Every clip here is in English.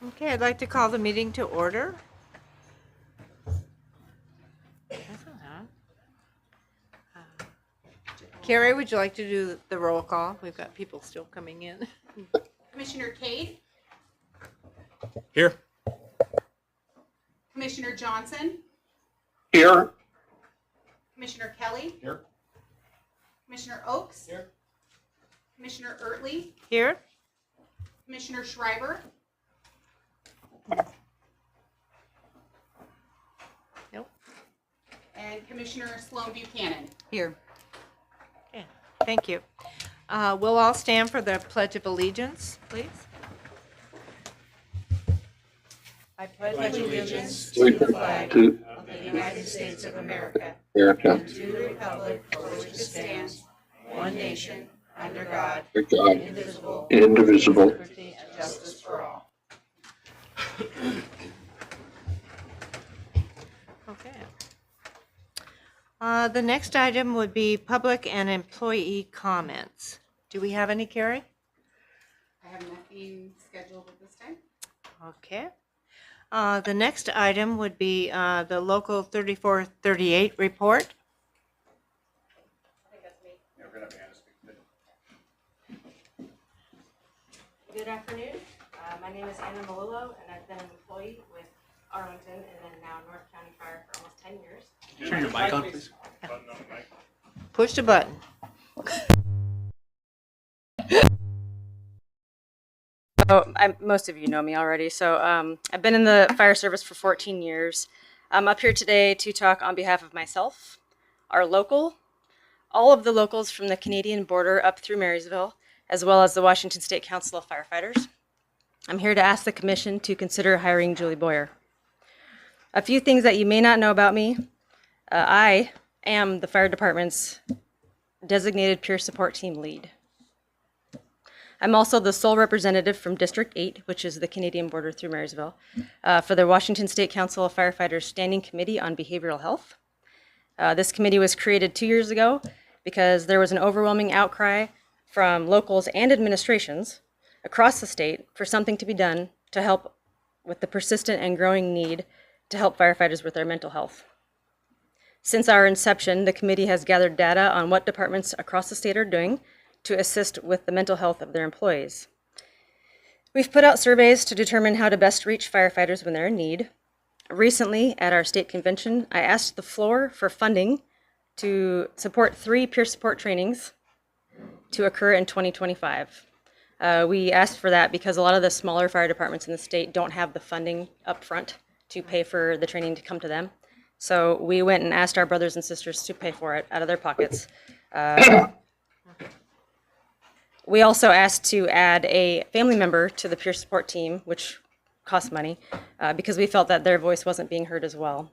Okay, I'd like to call the meeting to order. Carrie, would you like to do the roll call? We've got people still coming in. Commissioner Cade, Here. Commissioner Johnson, Here. Commissioner Kelly, Here. Commissioner Oakes, Here. Commissioner Ertley, Here? Commissioner Schreiber, Nope. and Commissioner Sloan Buchanan. Here. Okay, thank you. We'll all stand for the Pledge of Allegiance, please. I pledge allegiance to the flag of of the United States of America America, and to the republic for which it stands, one nation, under God, under God, indivisible, indivisible. liberty and justice for all. Okay. The next item would be public and employee comments. Do we have any, Carrie? I have nothing scheduled at this time. Okay. The next item would be the local 3438 report. Good afternoon. My name is Anna Malillo, and I've been an employee with Arlington and then now North County Fire for almost 10 years. Turn your mic on, please. Push the button. So most of you know me already. So I've been in the fire service for 14 years. I'm up here today to talk on behalf of myself, our local, all of the locals from the Canadian border up through Marysville, as well as the Washington State Council of Firefighters. I'm here to ask the commission to consider hiring Julie Boyer. A few things that you may not know about me. I am the fire department's designated peer support team lead. I'm also the sole representative from District 8, which is the Canadian border through Marysville, for the Washington State Council of Firefighters Standing Committee on Behavioral Health. This committee was created 2 years ago because there was an overwhelming outcry from locals and administrations across the state for something to be done to help with the persistent and growing need to help firefighters with their mental health. Since our inception, the committee has gathered data on what departments across the state are doing to assist with the mental health of their employees. We've put out surveys to determine how to best reach firefighters when they're in need. Recently, at our state convention, I asked the floor for funding to support 3 peer support trainings to occur in 2025. We asked for that because a lot of the smaller fire departments in the state don't have the funding up front to pay for the training to come to them. So we went and asked our brothers and sisters to pay for it out of their pockets. We also asked to add a family member to the peer support team, which costs money, because we felt that their voice wasn't being heard as well.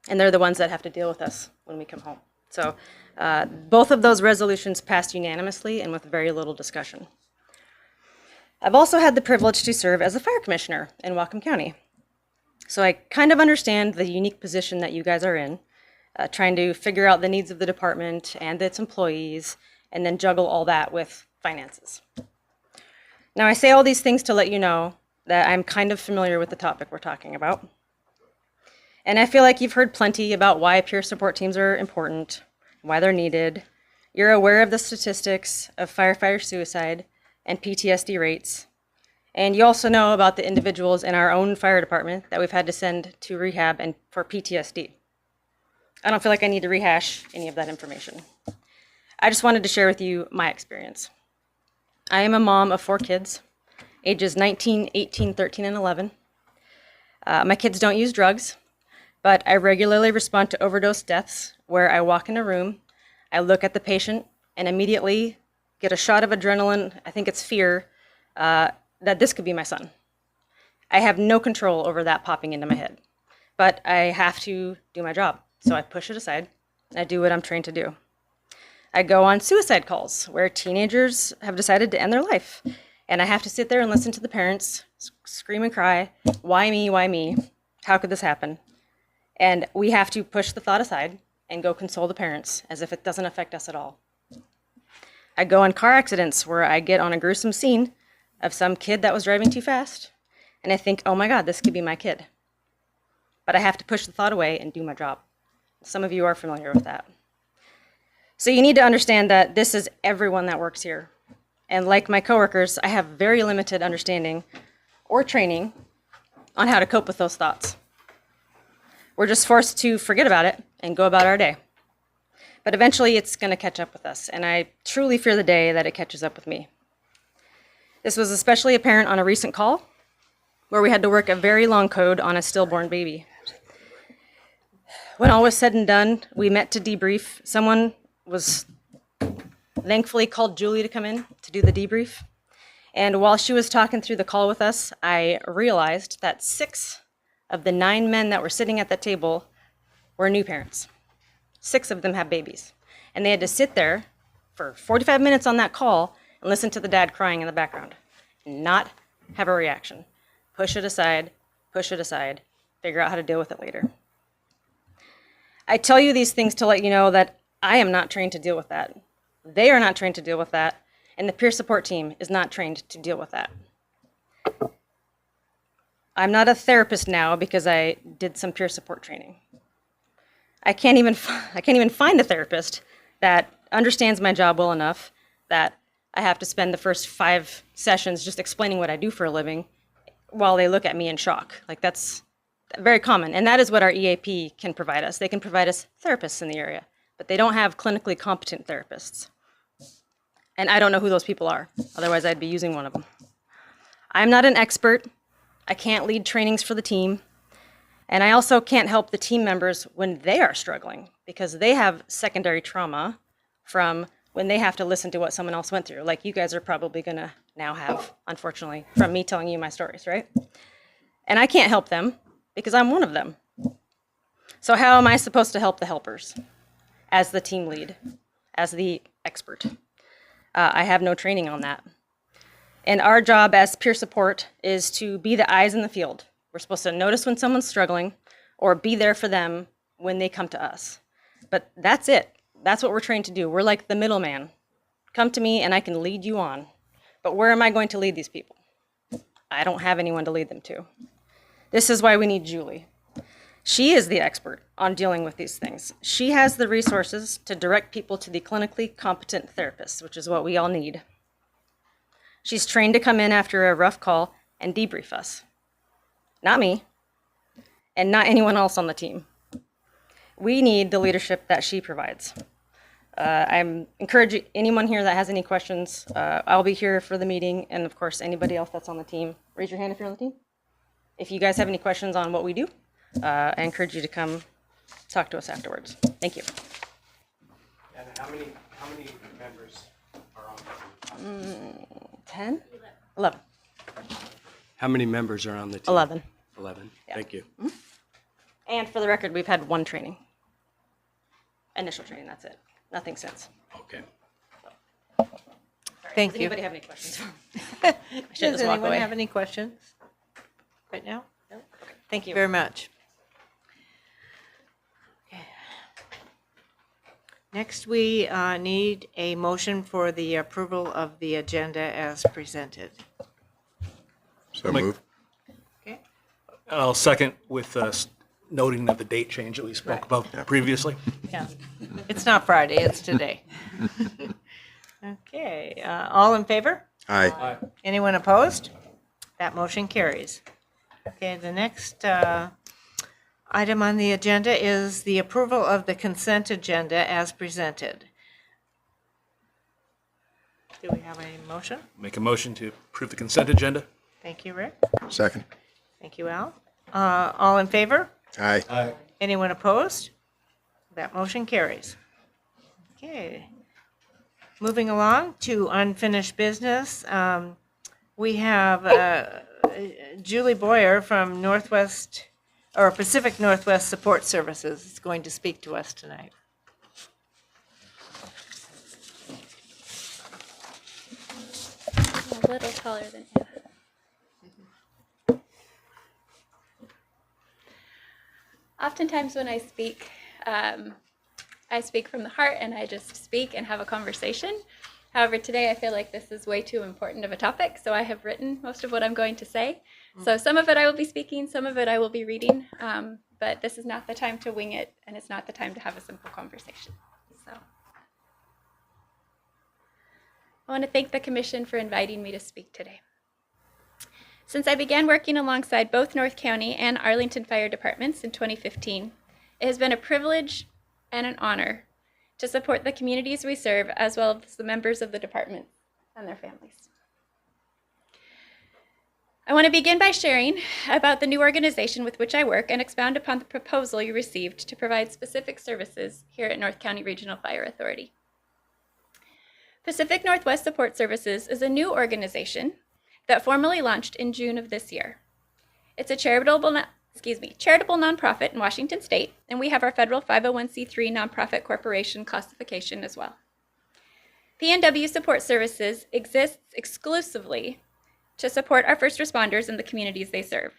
And they're the ones that have to deal with us when we come home. So both of those resolutions passed unanimously and with very little discussion. I've also had the privilege to serve as a fire commissioner in Whatcom County. So I kind of understand the unique position that you guys are in, trying to figure out the needs of the department and its employees, and then juggle all that with finances. Now, I say all these things to let you know that I'm kind of familiar with the topic we're talking about. And I feel like you've heard plenty about why peer support teams are important, why they're needed. You're aware of the statistics of firefighter suicide and PTSD rates. And you also know about the individuals in our own fire department that we've had to send to rehab and for PTSD. I don't feel like I need to rehash any of that information. I just wanted to share with you my experience. I am a mom of 4 kids, ages 19, 18, 13, and 11. My kids don't use drugs, but I regularly respond to overdose deaths where I walk in a room, I look at the patient, and immediately get a shot of adrenaline, I think it's fear, that this could be my son. I have no control over that popping into my head, but I have to do my job, so I push it aside. I do what I'm trained to do. I go on suicide calls where teenagers have decided to end their life, and I have to sit there and listen to the parents scream and cry, why me, why me? How could this happen? And we have to push the thought aside and go console the parents as if it doesn't affect us at all. I go on car accidents where I get on a gruesome scene of some kid that was driving too fast, and I think, oh my God, this could be my kid. But I have to push the thought away and do my job. Some of you are familiar with that. So you need to understand that this is everyone that works here. And like my coworkers, I have very limited understanding or training on how to cope with those thoughts. We're just forced to forget about it and go about our day. But eventually it's going to catch up with us, and I truly fear the day that it catches up with me. This was especially apparent on a recent call where we had to work a very long code on a stillborn baby. When all was said and done, we met to debrief. Someone was thankfully called Julie to come in to do the debrief. And while she was talking through the call with us, I realized that 6 of the 9 men that were sitting at that table were new parents. 6 of them have babies. And they had to sit there for 45 minutes on that call and listen to the dad crying in the background. Not have a reaction. Push it aside, figure out how to deal with it later. I tell you these things to let you know that I am not trained to deal with that. They are not trained to deal with that, and the peer support team is not trained to deal with that. I'm not a therapist now because I did some peer support training. I can't even find a therapist that understands my job well enough that I have to spend the first 5 sessions just explaining what I do for a living while they look at me in shock. Like, that's very common, and that is what our EAP can provide us. They can provide us therapists in the area, but they don't have clinically competent therapists. And I don't know who those people are. Otherwise, I'd be using one of them. I'm not an expert. I can't lead trainings for the team. And I also can't help the team members when they are struggling because they have secondary trauma from when they have to listen to what someone else went through, like you guys are probably going to now have, unfortunately, from me telling you my stories, right? And I can't help them because I'm one of them. So how am I supposed to help the helpers as the team lead, as the expert? I have no training on that. And our job as peer support is to be the eyes in the field. We're supposed to notice when someone's struggling or be there for them when they come to us. But that's it. That's what we're trained to do. We're like the middleman. Come to me and I can lead you on. But where am I going to lead these people? I don't have anyone to lead them to. This is why we need Julie. She is the expert on dealing with these things. She has the resources to direct people to the clinically competent therapists, which is what we all need. She's trained to come in after a rough call and debrief us. Not me, and not anyone else on the team. We need the leadership that she provides. I'm encouraging anyone here that has any questions. I'll be here for the meeting, and of course, anybody else that's on the team, raise your hand if you're on the team. If you guys have any questions on what we do, I encourage you to come talk to us afterwards. Thank you. And how many members are on the team? 10? 11. How many members are on the team? 11. 11. Yeah. Thank you. And for the record, we've had 1 training. Initial training, that's it. Nothing since. Okay. Thank Does you. anybody have any questions? I should Does just walk anyone away. have any questions right now? No? Thank you. Very much. Okay. Next, we need a motion for the approval of the agenda as presented. So move. Okay. I'll second with noting of the date change that we spoke about previously. Yeah. It's not Friday, it's today. Okay, all in favor? Aye. Anyone opposed? That motion carries. Okay, the next item on the agenda is the approval of the consent agenda as presented. Do we have a motion? Make a motion to approve the consent agenda. Thank you, Rick. Second. Thank you, Al. All in favor? Aye. Anyone opposed? That motion carries. Okay. Moving along to unfinished business, we have Julie Boyer from Pacific Northwest Support Services is going to speak to us tonight. A little taller than Anna. Oftentimes when I speak from the heart and I just speak and have a conversation. However, today I feel like this is way too important of a topic, so I have written most of what I'm going to say. So some of it I will be speaking, some of it I will be reading, but this is not the time to wing it, and it's not the time to have a simple conversation. So I want to thank the Commission for inviting me to speak today. Since I began working alongside both North County and Arlington Fire Departments in 2015, it has been a privilege and an honor to support the communities we serve, as well as the members of the department and their families. I want to begin by sharing about the new organization with which I work and expound upon the proposal you received to provide specific services here at North County Regional Fire Authority. Pacific Northwest Support Services is a new organization that formally launched in June of this year. It's a charitable nonprofit in Washington State, and we have our federal 501c3 nonprofit corporation classification as well. PNW Support Services exists exclusively to support our first responders in the communities they serve.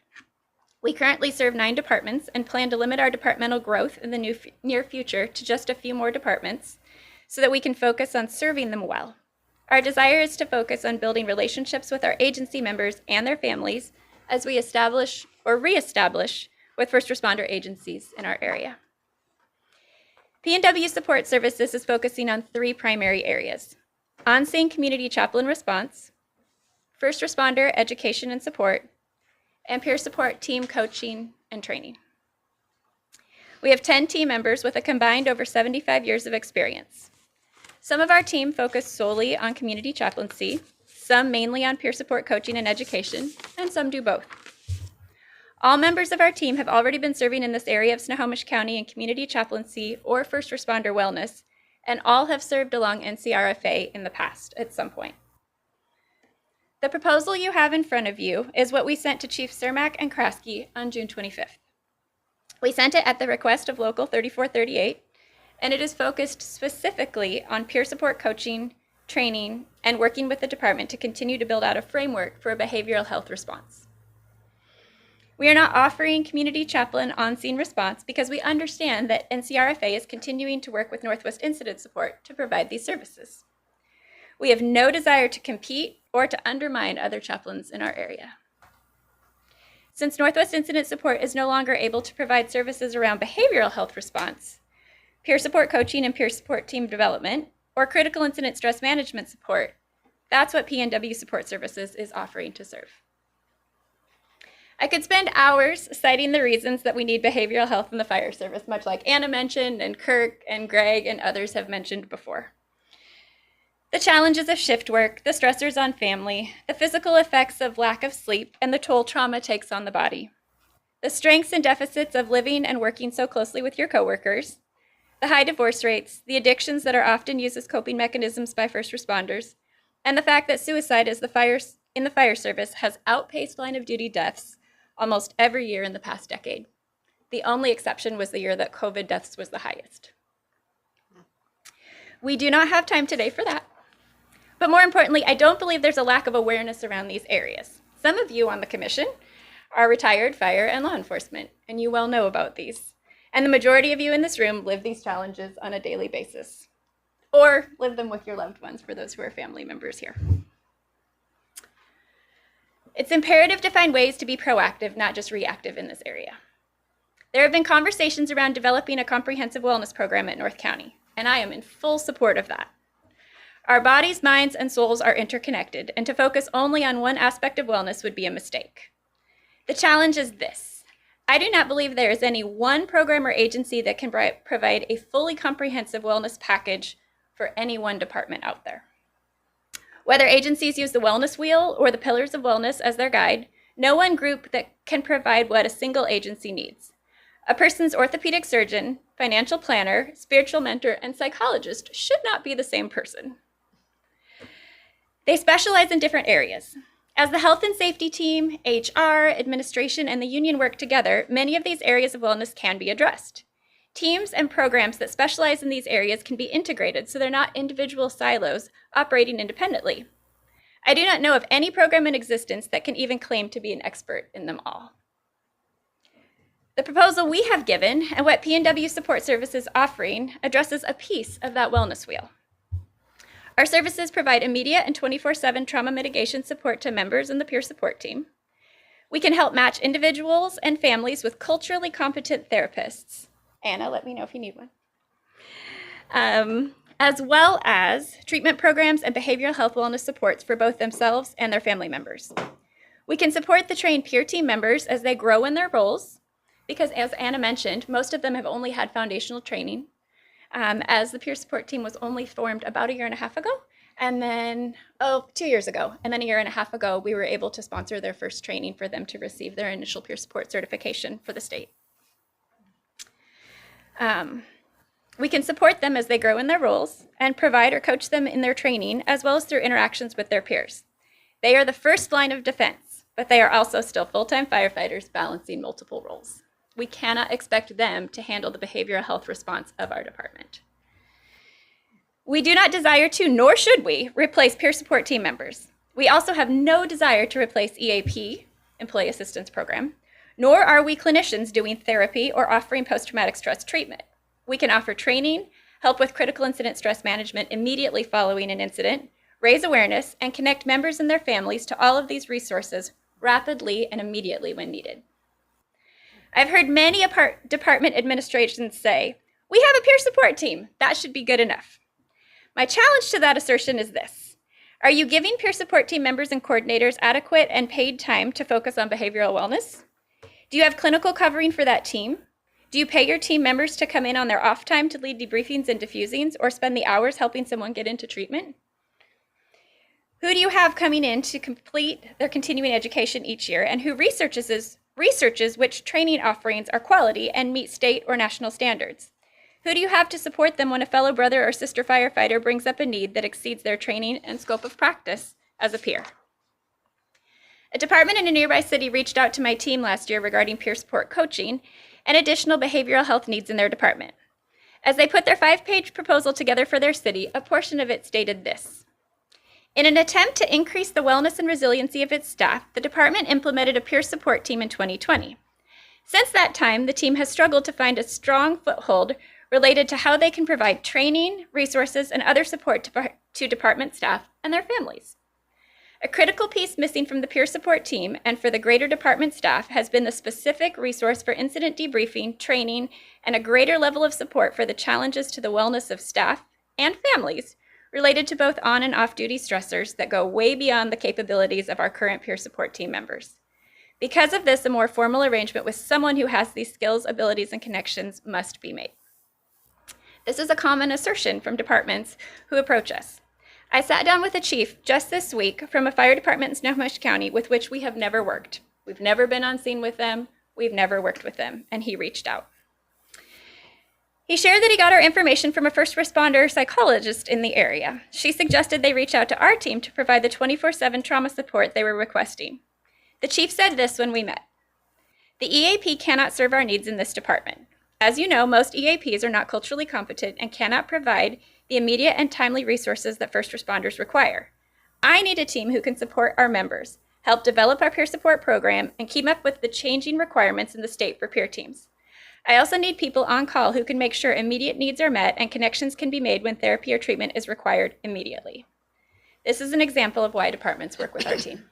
We currently serve 9 departments and plan to limit our departmental growth in the near future to just a few more departments so that we can focus on serving them well. Our desire is to focus on building relationships with our agency members and their families as we establish or reestablish with first responder agencies in our area. PNW Support Services is focusing on 3 primary areas: on-scene community chaplain response, first responder education and support, and peer support team coaching and training. We have 10 team members with a combined over 75 years of experience. Some of our team focus solely on community chaplaincy, some mainly on peer support coaching and education, and some do both. All members of our team have already been serving in this area of Snohomish County in community chaplaincy or first responder wellness, and all have served along NCRFA in the past at some point. The proposal you have in front of you is what we sent to Chief Cermak and Kraske on June 25th. We sent it at the request of Local 3438, and it is focused specifically on peer support coaching, training, and working with the department to continue to build out a framework for a behavioral health response. We are not offering community chaplain on-scene response because we understand that NCRFA is continuing to work with Northwest Incident Support to provide these services. We have no desire to compete or to undermine other chaplains in our area. Since Northwest Incident Support is no longer able to provide services around behavioral health response, peer support coaching and peer support team development, or critical incident stress management support, that's what PNW Support Services is offering to serve. I could spend hours citing the reasons that we need behavioral health in the fire service, much like Anna mentioned and Kirk and Greg and others have mentioned before. The challenges of shift work, the stressors on family, the physical effects of lack of sleep, and the toll trauma takes on the body. The strengths and deficits of living and working so closely with your coworkers, the high divorce rates, the addictions that are often used as coping mechanisms by first responders, and the fact that suicide in the fire service has outpaced line of duty deaths almost every year in the past decade. The only exception was the year that COVID deaths was the highest. We do not have time today for that. But more importantly, I don't believe there's a lack of awareness around these areas. Some of you on the commission are retired fire and law enforcement, and you well know about these. And the majority of you in this room live these challenges on a daily basis, or live them with your loved ones for those who are family members here. It's imperative to find ways to be proactive, not just reactive in this area. There have been conversations around developing a comprehensive wellness program at North County, and I am in full support of that. Our bodies, minds, and souls are interconnected, and to focus only on one aspect of wellness would be a mistake. The challenge is this. I do not believe there is any one program or agency that can provide a fully comprehensive wellness package for any one department out there. Whether agencies use the wellness wheel or the pillars of wellness as their guide, no one group that can provide what a single agency needs. A person's orthopedic surgeon, financial planner, spiritual mentor, and psychologist should not be the same person. They specialize in different areas. As the health and safety team, HR, administration, and the union work together, many of these areas of wellness can be addressed. Teams and programs that specialize in these areas can be integrated so they're not individual silos operating independently. I do not know of any program in existence that can even claim to be an expert in them all. The proposal we have given and what PNW Support Services is offering addresses a piece of that wellness wheel. Our services provide immediate and 24/7 trauma mitigation support to members in the peer support team. We can help match individuals and families with culturally competent therapists. Anna, let me know if you need one. As well as treatment programs and behavioral health wellness supports for both themselves and their family members. We can support the trained peer team members as they grow in their roles, because as Anna mentioned, most of them have only had foundational training, as the peer support team was only formed about 1.5 years ago, and then, 2 years ago, and then 1.5 years ago, we were able to sponsor their first training for them to receive their initial peer support certification for the state. We can support them as they grow in their roles and provide or coach them in their training, as well as through interactions with their peers. They are the first line of defense, but they are also still full-time firefighters balancing multiple roles. We cannot expect them to handle the behavioral health response of our department. We do not desire to, nor should we, replace peer support team members. We also have no desire to replace EAP, Employee Assistance Program, nor are we clinicians doing therapy or offering post-traumatic stress treatment. We can offer training, help with critical incident stress management immediately following an incident, raise awareness, and connect members and their families to all of these resources rapidly and immediately when needed. I've heard many department administrations say, "We have a peer support team, that should be good enough." My challenge to that assertion is this: are you giving peer support team members and coordinators adequate and paid time to focus on behavioral wellness? Do you have clinical covering for that team? Do you pay your team members to come in on their off time to lead debriefings and diffusings or spend the hours helping someone get into treatment? Who do you have coming in to complete their continuing education each year, and who researches which training offerings are quality and meet state or national standards? Who do you have to support them when a fellow brother or sister firefighter brings up a need that exceeds their training and scope of practice as a peer? A department in a nearby city reached out to my team last year regarding peer support coaching and additional behavioral health needs in their department. As they put their 5-page proposal together for their city, a portion of it stated this: in an attempt to increase the wellness and resiliency of its staff, the department implemented a peer support team in 2020. Since that time, the team has struggled to find a strong foothold related to how they can provide training, resources, and other support to department staff and their families. A critical piece missing from the peer support team and for the greater department staff has been the specific resource for incident debriefing, training, and a greater level of support for the challenges to the wellness of staff and families related to both on and off-duty stressors that go way beyond the capabilities of our current peer support team members. Because of this, a more formal arrangement with someone who has these skills, abilities, and connections must be made. This is a common assertion from departments who approach us. I sat down with a chief just this week from a fire department in Snohomish County with which we have never worked. We've never been on scene with them. We've never worked with them, and he reached out. He shared that he got our information from a first responder psychologist in the area. She suggested they reach out to our team to provide the 24/7 trauma support they were requesting. The chief said this when we met: the EAP cannot serve our needs in this department. As you know, most EAPs are not culturally competent and cannot provide the immediate and timely resources that first responders require. I need a team who can support our members, help develop our peer support program, and keep up with the changing requirements in the state for peer teams. I also need people on call who can make sure immediate needs are met and connections can be made when therapy or treatment is required immediately. This is an example of why departments work with our team.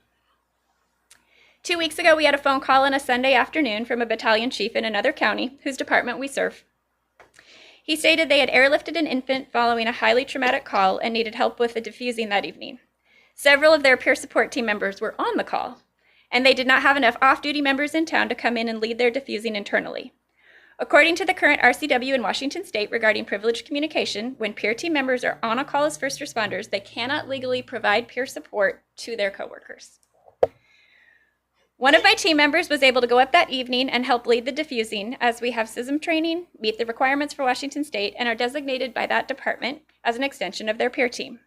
2 weeks ago, we had a phone call on a Sunday afternoon from a battalion chief in another county whose department we serve. He stated they had airlifted an infant following a highly traumatic call and needed help with the diffusing that evening. Several of their peer support team members were on the call, and they did not have enough off-duty members in town to come in and lead their diffusing internally. According to the current RCW in Washington State regarding privileged communication, when peer team members are on a call as first responders, they cannot legally provide peer support to their coworkers. One of my team members was able to go up that evening and help lead the diffusing, as we have CISM training, meet the requirements for Washington State, and are designated by that department as an extension of their peer team.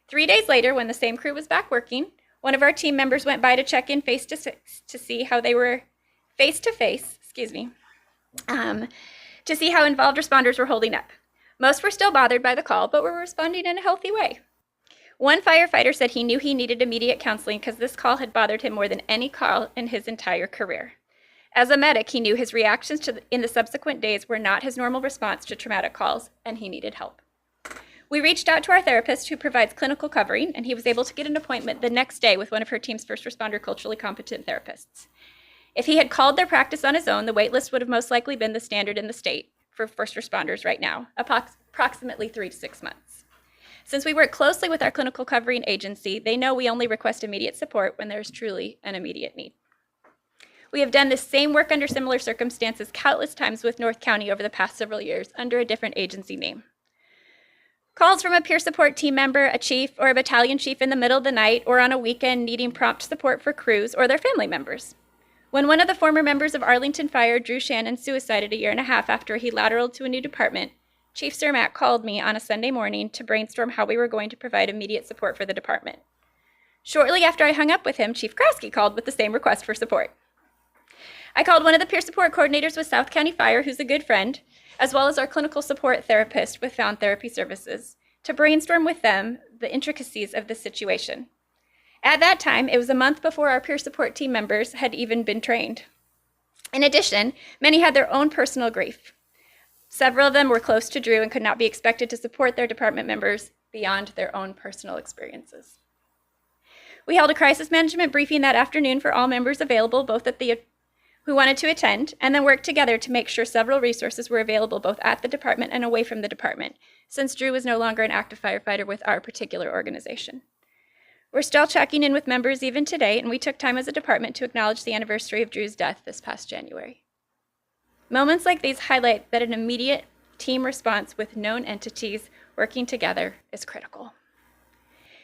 3 days later, when the same crew was back working, one of our team members went by to check in to see how involved responders were holding up. Most were still bothered by the call, but were responding in a healthy way. One firefighter said he knew he needed immediate counseling because this call had bothered him more than any call in his entire career. As a medic, he knew his reactions in the subsequent days were not his normal response to traumatic calls, and he needed help. We reached out to our therapist who provides clinical covering, and he was able to get an appointment the next day with one of her team's first responder culturally competent therapists. If he had called their practice on his own, the wait list would have most likely been the standard in the state for first responders right now, approximately 3 to 6 months. Since we work closely with our clinical covering agency, they know we only request immediate support when there is truly an immediate need. We have done the same work under similar circumstances countless times with North County over the past several years under a different agency name. Calls from a peer support team member, a chief, or a battalion chief in the middle of the night or on a weekend needing prompt support for crews or their family members. When one of the former members of Arlington Fire, Drew Shannon, suicided a year and a half after he lateraled to a new department, Chief Cermak called me on a Sunday morning to brainstorm how we were going to provide immediate support for the department. Shortly after I hung up with him, Chief Kraske called with the same request for support. I called one of the peer support coordinators with South County Fire, who's a good friend, as well as our clinical support therapist with Found Therapy Services, to brainstorm with them the intricacies of the situation. At that time, it was a month before our peer support team members had even been trained. In addition, many had their own personal grief. Several of them were close to Drew and could not be expected to support their department members beyond their own personal experiences. We held a crisis management briefing that afternoon for all members available, both at the who wanted to attend, and then worked together to make sure several resources were available both at the department and away from the department, since Drew was no longer an active firefighter with our particular organization. We're still checking in with members even today, and we took time as a department to acknowledge the anniversary of Drew's death this past January. Moments like these highlight that an immediate team response with known entities working together is critical.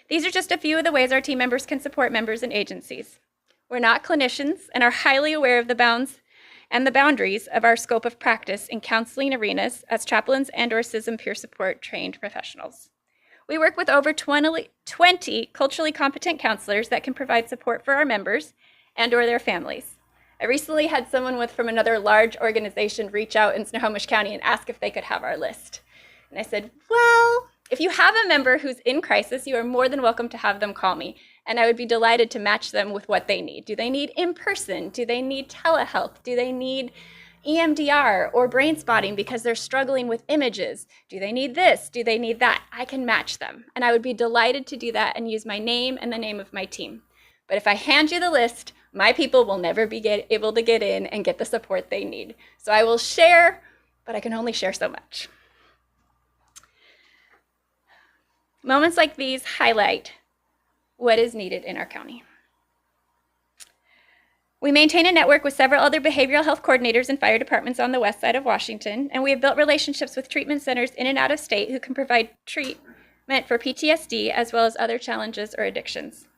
These are just a few of the ways our team members can support members and agencies. We're not clinicians and are highly aware of the bounds and the boundaries of our scope of practice in counseling arenas as chaplains and/or CISM peer support trained professionals. We work with over 20 culturally competent counselors that can provide support for our members and/or their families. I recently had someone from another large organization reach out in Snohomish County and ask if they could have our list. And I said, well, if you have a member who's in crisis, you are more than welcome to have them call me. And I would be delighted to match them with what they need. Do they need in-person? Do they need telehealth? Do they need EMDR or brain spotting because they're struggling with images? Do they need this? Do they need that? I can match them. And I would be delighted to do that and use my name and the name of my team. But if I hand you the list, my people will never be able to get in and get the support they need. So I will share, but I can only share so much. Moments like these highlight what is needed in our county. We maintain a network with several other behavioral health coordinators and fire departments on the west side of Washington, and we have built relationships with treatment centers in and out of state who can provide treatment for PTSD as well as other challenges or addictions.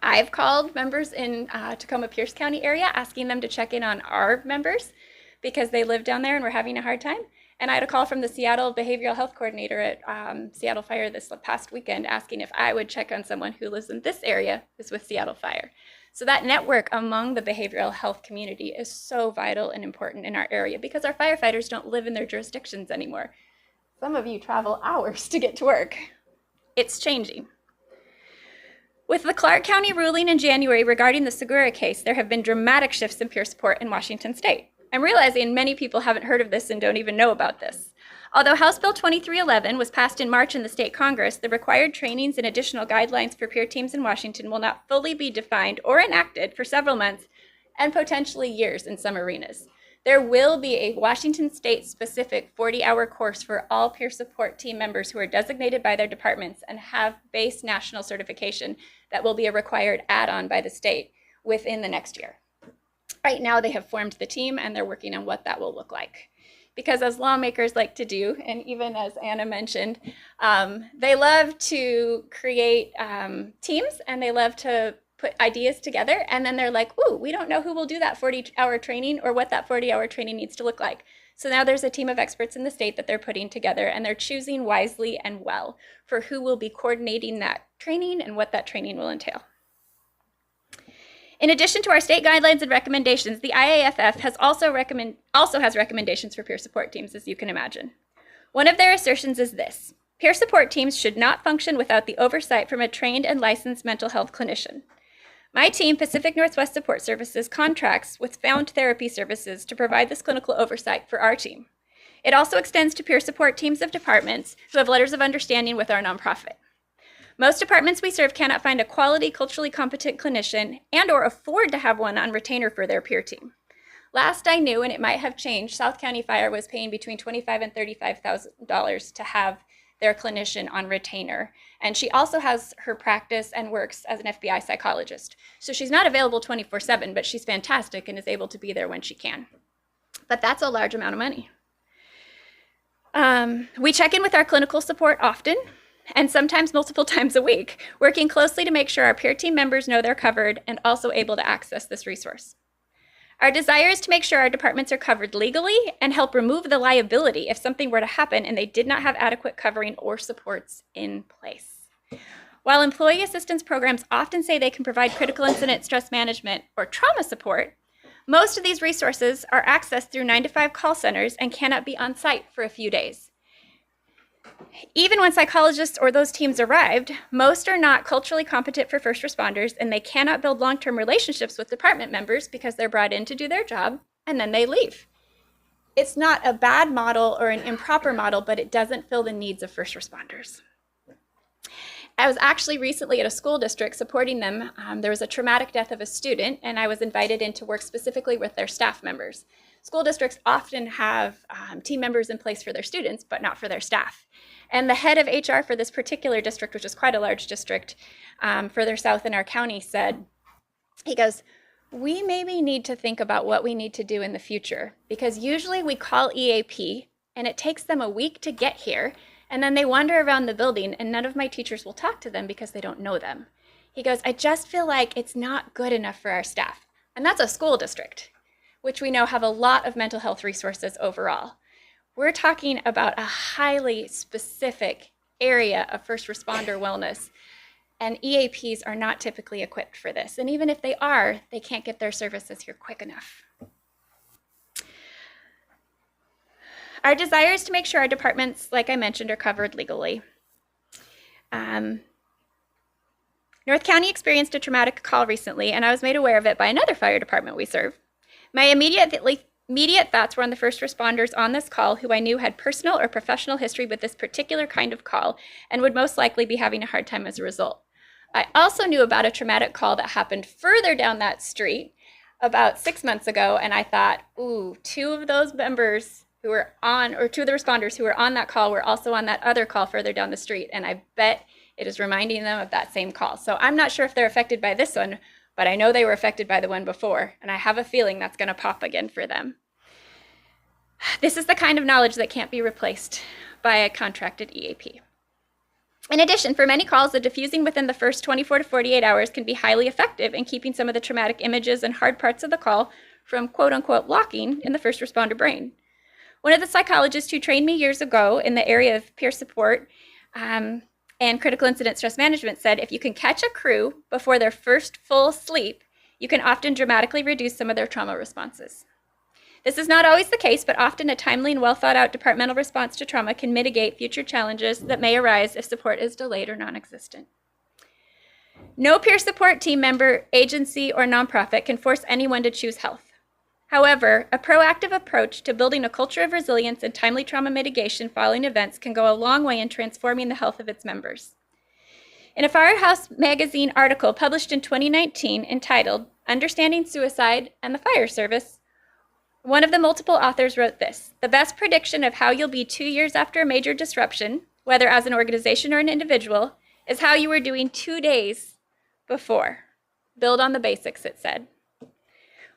I've called members in Tacoma Pierce County area asking them to check in on our members because they live down there and we're having a hard time. And I had a call from the Seattle behavioral health coordinator at Seattle Fire this past weekend asking if I would check on someone who lives in this area who's with Seattle Fire. So that network among the behavioral health community is so vital and important in our area because our firefighters don't live in their jurisdictions anymore. Some of you travel hours to get to work. It's changing. With the Clark County ruling in January regarding the Segura case, there have been dramatic shifts in peer support in Washington state. I'm realizing many people haven't heard of this and don't even know about this. Although House Bill 2311 was passed in March in the state Congress, the required trainings and additional guidelines for peer teams in Washington will not fully be defined or enacted for several months and potentially years in some arenas. There will be a Washington state-specific 40-hour course for all peer support team members who are designated by their departments and have base national certification that will be a required add-on by the state within the next year. Right now, they have formed the team, and they're working on what that will look like. Because as lawmakers like to do, and even as Anna mentioned, they love to create teams, and they love to put ideas together, and then they're like, ooh, we don't know who will do that 40-hour training or what that 40-hour training needs to look like. So now there's a team of experts in the state that they're putting together, and they're choosing wisely and well for who will be coordinating that training and what that training will entail. In addition to our state guidelines and recommendations, the IAFF has also has recommendations for peer support teams, as you can imagine. One of their assertions is this: peer support teams should not function without the oversight from a trained and licensed mental health clinician. My team, Pacific Northwest Support Services, contracts with Found Therapy Services to provide this clinical oversight for our team. It also extends to peer support teams of departments who have letters of understanding with our nonprofit. Most departments we serve cannot find a quality, culturally competent clinician and or afford to have one on retainer for their peer team. Last I knew, and it might have changed, South County Fire was paying between $25,000 and $35,000 to have their clinician on retainer. And she also has her practice and works as an FBI psychologist. So she's not available 24/7, but she's fantastic and is able to be there when she can. But that's a large amount of money. We check in with our clinical support often, and sometimes multiple times a week, working closely to make sure our peer team members know they're covered and also able to access this resource. Our desire is to make sure our departments are covered legally and help remove the liability if something were to happen and they did not have adequate covering or supports in place. While employee assistance programs often say they can provide critical incident stress management or trauma support, most of these resources are accessed through 9-to-5 call centers and cannot be on site for a few days. Even when psychologists or those teams arrived, most are not culturally competent for first responders, and they cannot build long-term relationships with department members because they're brought in to do their job and then they leave. It's not a bad model or an improper model, but it doesn't fill the needs of first responders. I was actually recently at a school district supporting them. There was a traumatic death of a student, and I was invited in to work specifically with their staff members. School districts often have team members in place for their students, but not for their staff. And the head of HR for this particular district, which is quite a large district, further south in our county, said, he goes, "We maybe need to think about what we need to do in the future, because usually we call EAP and it takes them a week to get here, and then they wander around the building and none of my teachers will talk to them because they don't know them." He goes, "I just feel like it's not good enough for our staff." And that's a school district, which we know have a lot of mental health resources overall. We're talking about a highly specific area of first responder wellness, and EAPs are not typically equipped for this. And even if they are, they can't get their services here quick enough. Our desire is to make sure our departments, like I mentioned, are covered legally. North County experienced a traumatic call recently, and I was made aware of it by another fire department we serve. My immediate thoughts were on the first responders on this call who I knew had personal or professional history with this particular kind of call and would most likely be having a hard time as a result. I also knew about a traumatic call that happened further down that street about 6 months ago, and I thought, ooh, two of those members who were on, or two of the responders who were on that call were also on that other call further down the street, and I bet it is reminding them of that same call. So I'm not sure if they're affected by this one, but I know they were affected by the one before, and I have a feeling that's going to pop again for them. This is the kind of knowledge that can't be replaced by a contracted EAP. In addition, for many calls, the diffusing within the first 24 to 48 hours can be highly effective in keeping some of the traumatic images and hard parts of the call from quote-unquote locking in the first responder brain. One of the psychologists who trained me years ago in the area of peer support and critical incident stress management said, if you can catch a crew before their first full sleep, you can often dramatically reduce some of their trauma responses. This is not always the case, but often a timely and well thought out departmental response to trauma can mitigate future challenges that may arise if support is delayed or non-existent. No peer support team member, agency, or nonprofit can force anyone to choose health. However, a proactive approach to building a culture of resilience and timely trauma mitigation following events can go a long way in transforming the health of its members. In a Firehouse Magazine article published in 2019 entitled Understanding Suicide and the Fire Service, one of the multiple authors wrote this: "The best prediction of how you'll be 2 years after a major disruption, whether as an organization or an individual, is how you were doing 2 days before. Build on the basics," it said.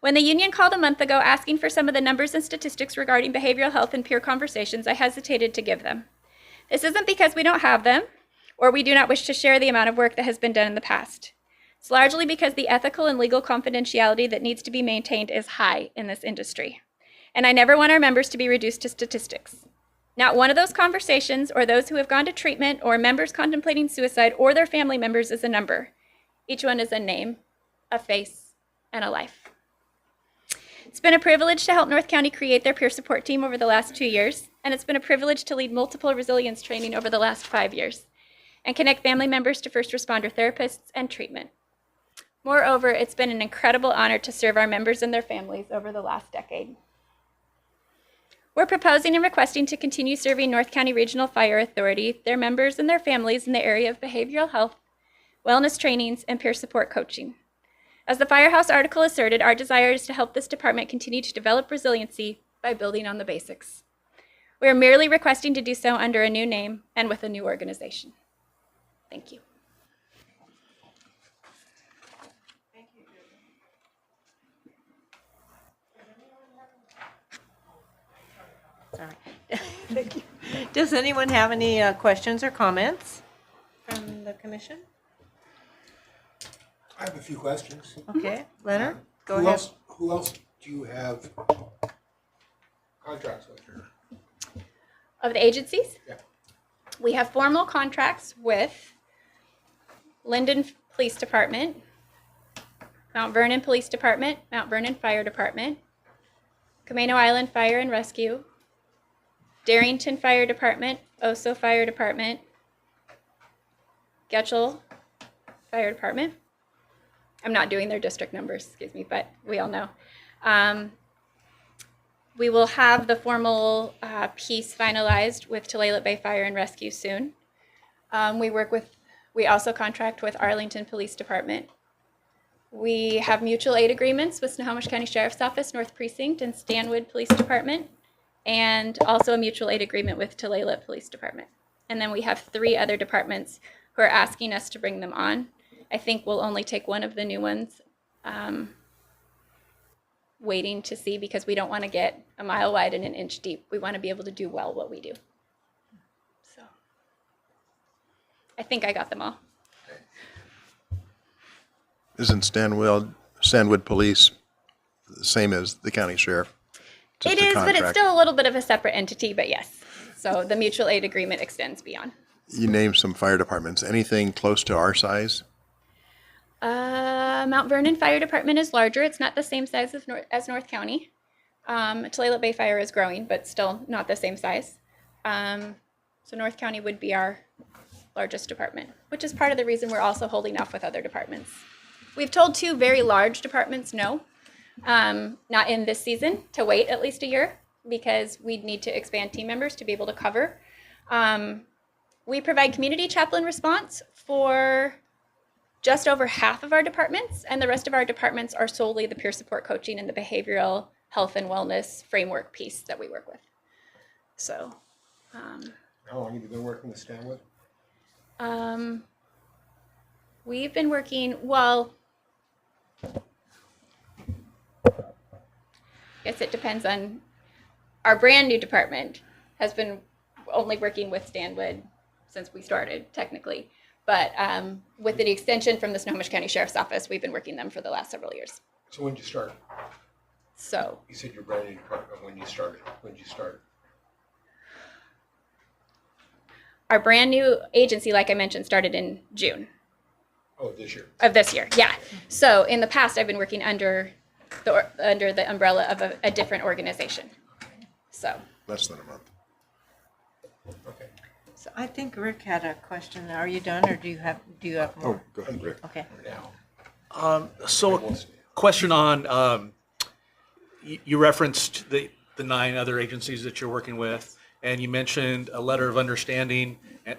When the union called a month ago asking for some of the numbers and statistics regarding behavioral health and peer conversations, I hesitated to give them. This isn't because we don't have them, or we do not wish to share the amount of work that has been done in the past. It's largely because the ethical and legal confidentiality that needs to be maintained is high in this industry. And I never want our members to be reduced to statistics. Not one of those conversations, or those who have gone to treatment, or members contemplating suicide, or their family members is a number. Each one is a name, a face, and a life. It's been a privilege to help North County create their peer support team over the last 2 years, and it's been a privilege to lead multiple resilience training over the last 5 years, and connect family members to first responder therapists and treatment. Moreover, it's been an incredible honor to serve our members and their families over the last decade. We're proposing and requesting to continue serving North County Regional Fire Authority, their members and their families in the area of behavioral health, wellness trainings, and peer support coaching. As the Firehouse article asserted, our desire is to help this department continue to develop resiliency by building on the basics. We are merely requesting to do so under a new name and with a new organization. Thank you. Sorry. Does anyone have any questions or comments from the commission? I have a few questions. Okay, Leonard, go Who ahead. who else do you have contracts with here? Of the agencies, Yeah. we have formal contracts with Linden Police Department, Mount Vernon Police Department, Mount Vernon Fire Department, Camino Island Fire and Rescue, Darrington Fire Department, Oso Fire Department, Getchell Fire Department. I'm not doing their district numbers, excuse me, but we all know. We will have the formal piece finalized with Tulalip Bay Fire and Rescue soon. We also contract with Arlington Police Department. We have mutual aid agreements with Snohomish County Sheriff's Office, North Precinct, and Stanwood Police Department, and also a mutual aid agreement with Tulalip Police Department. And then we have 3 other departments who are asking us to bring them on. I think we'll only take one of the new ones, waiting to see, because we don't want to get a mile wide and an inch deep. We want to be able to do well what we do. So I think I got them all. Isn't Stanwood Police the same as the county sheriff? Just It a is, but it's contract. still a little bit of a separate entity, but yes. So the mutual aid agreement extends beyond. You named some fire departments. Anything close to our size? Mount Vernon Fire Department is larger. It's not the same size as North County. Tulalip Bay Fire is growing, but still not the same size. So North County would be our largest department, which is part of the reason we're also holding off with other departments. We've told 2 very large departments no, not in this season, to wait at least a year, because we'd need to expand team members to be able to cover. We provide community chaplain response for just over half of our departments, and the rest of our departments are solely the peer support coaching and the behavioral health and wellness framework piece that we work with. So, How long have you been working with Stanwood? we've been working, well, I guess it depends on, our brand new department has been only working with Stanwood since we started, technically. But with the extension from the Snohomish County Sheriff's Office, we've been working them for the last several years. So when did you start? So You said your brand new department, when you started. When did you start? our brand new agency, like I mentioned, started in June Oh, this year. of this year. Yeah. So in the past, I've been working under the umbrella of a different organization. So Less than a month. Okay. I think Rick had a question. Are you done, or do you have more? Go ahead, Rick. Okay. Now. So a question on, you referenced the 9 other agencies that you're working with, and you mentioned a letter of understanding, and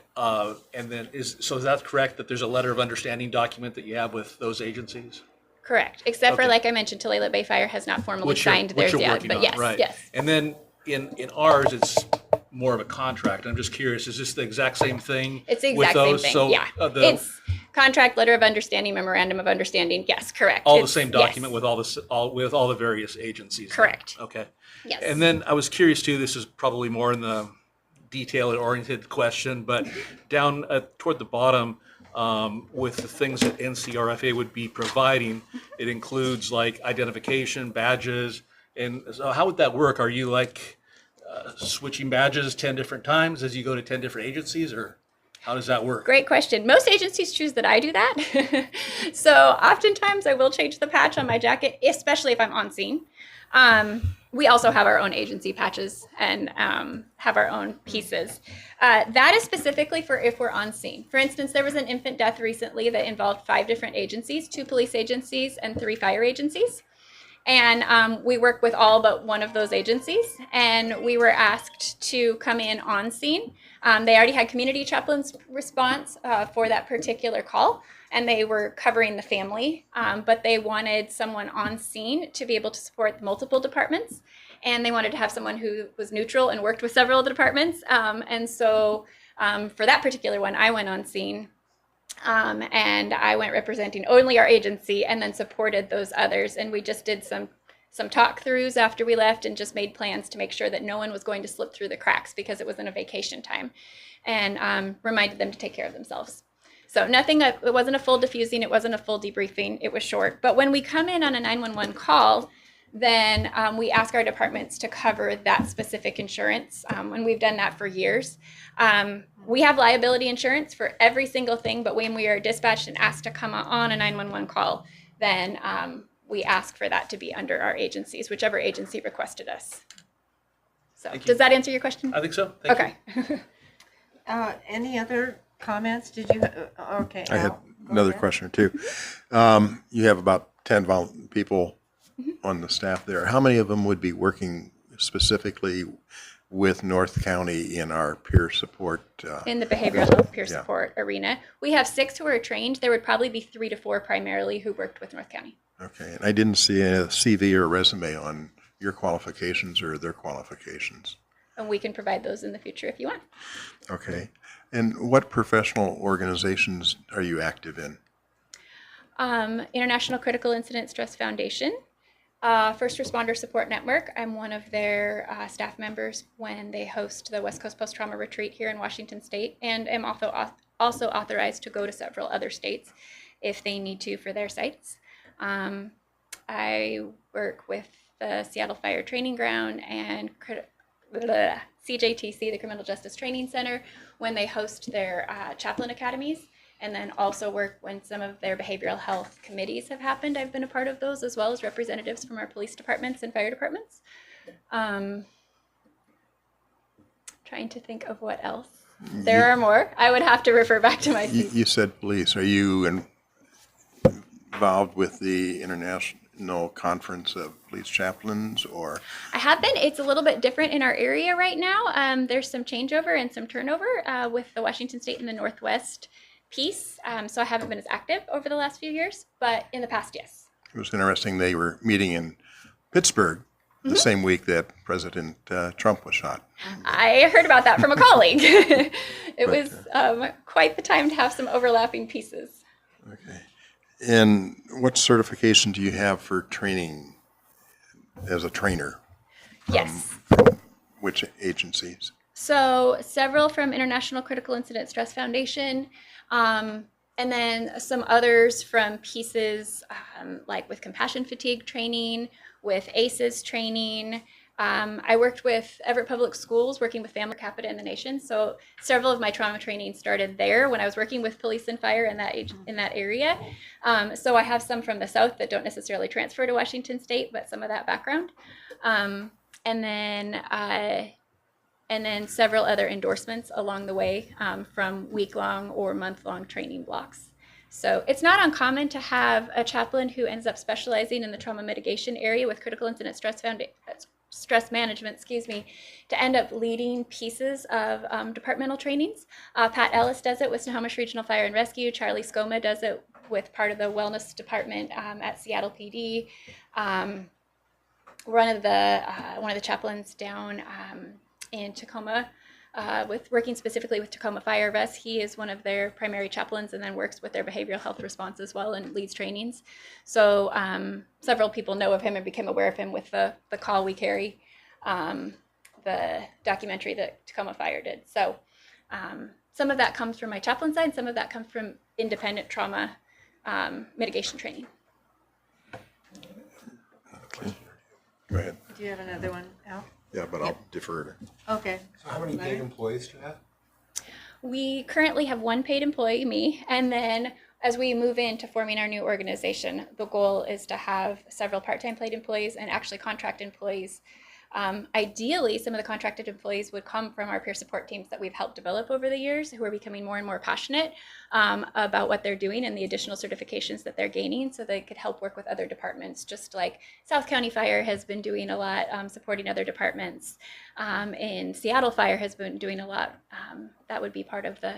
then is that correct, that there's a letter of understanding document that you have with those agencies? correct, except for, Okay. like I mentioned, Tulalip Bay Fire has not formally Which you're- signed which theirs you're yet. working But on, yes, right. yes. And then in ours, it's more of a contract. I'm just curious, is this the exact same thing? It's the with exact same those? thing, So, yeah. It's contract, letter of understanding, memorandum of understanding, yes, correct. all the It's- same yes, document with all the various agencies? then? Correct. Okay. Yes. And then I was curious too, this is probably more in the detail-oriented question, but down toward the bottom, with the things that NCRFA would be providing, it includes like identification, badges, and so how would that work? Are you like switching badges 10 different times as you go to 10 different agencies, or how does that work? Great question. Most agencies choose that I do that. So oftentimes I will change the patch on my jacket, especially if I'm on scene. We also have our own agency patches and have our own pieces. That is specifically for if we're on scene. For instance, there was an infant death recently that involved 5 different agencies, 2 police agencies and 3 fire agencies. And we work with all but one of those agencies, and we were asked to come in on scene. They already had community chaplains response for that particular call, and they were covering the family, but they wanted someone on scene to be able to support multiple departments, and they wanted to have someone who was neutral and worked with several of the departments. And so for that particular one, I went on scene. And I went representing only our agency and then supported those others. And we just did some talk throughs after we left and just made plans to make sure that no one was going to slip through the cracks because it was in a vacation time, and reminded them to take care of themselves. So nothing, it wasn't a full diffusing, it wasn't a full debriefing, it was short. But when we come in on a 911 call, then we ask our departments to cover that specific insurance, and we've done that for years. We have liability insurance for every single thing, but when we are dispatched and asked to come on a 911 call, then we ask for that to be under our agencies, whichever agency requested us. So Thank you. does that answer your question? I think so. Thank you. Okay. Any other comments? Did you, okay. I had Al, go another ahead. question or two. You have about 10 people on the staff there. How many of them would be working specifically with North County in our peer support? In the behavioral health peer Yeah. support arena, we have 6 who are trained. There would probably be 3 to 4 primarily who worked with North County. Okay, and I didn't see a CV or resume on your qualifications or their qualifications. And we can provide those in the future if you want. Okay, and what professional organizations are you active in? International Critical Incident Stress Foundation, First Responder Support Network. I'm one of their staff members when they host the West Coast Post-Trauma Retreat here in Washington State, and am also authorized to go to several other states if they need to for their sites. I work with the Seattle Fire Training Ground and CJTC, the Criminal Justice Training Center, when they host their chaplain academies, and then also work when some of their behavioral health committees have happened. I've been a part of those, as well as representatives from our police departments and fire departments. Trying to think of what else. There are more. I would have to refer back to my You said police. Are you involved with the International Conference of Police Chaplains, or? I have been. It's a little bit different in our area right now. There's some changeover and some turnover with the Washington State and the Northwest piece. So I haven't been as active over the last few years, but in the past, yes. It was interesting, they were meeting in Pittsburgh the same week that President Trump was shot. I heard about that from a colleague. It was quite the time to have some overlapping pieces. Okay. And what certification do you have for training as a trainer? Yes. Which agencies? So several from International Critical Incident Stress Foundation, and then some others from pieces like with compassion fatigue training, with ACEs training. I worked with Everett Public Schools, working with family per capita in the nation. So several of my trauma training started there when I was working with police and fire in that area. So I have some from the South that don't necessarily transfer to Washington State, but some of that background. And then several other endorsements along the way from week-long or month-long training blocks. So it's not uncommon to have a chaplain who ends up specializing in the trauma mitigation area with critical incident stress management, to end up leading pieces of departmental trainings. Pat Ellis does it with Snohomish Regional Fire and Rescue. Charlie Skoma does it with part of the wellness department at Seattle PD. One of the chaplains down in Tacoma, working specifically with Tacoma Fire Res. He is one of their primary chaplains and then works with their behavioral health response as well and leads trainings. So several people know of him and became aware of him with the Call We Carry, the documentary that Tacoma Fire did. So some of that comes from my chaplain side, some of that comes from independent trauma mitigation training. Okay. Go ahead. Do you have another one, Al? Yeah, but I'll defer to. Okay. So how many paid employees do you have? We currently have one paid employee, me, and then as we move into forming our new organization, the goal is to have several part-time paid employees and actually contract employees Ideally, some of the contracted employees would come from our peer support teams that we've helped develop over the years, who are becoming more and more passionate about what they're doing and the additional certifications that they're gaining, so they could help work with other departments, just like South County Fire has been doing a lot, supporting other departments, and Seattle Fire has been doing a lot. That would be part of the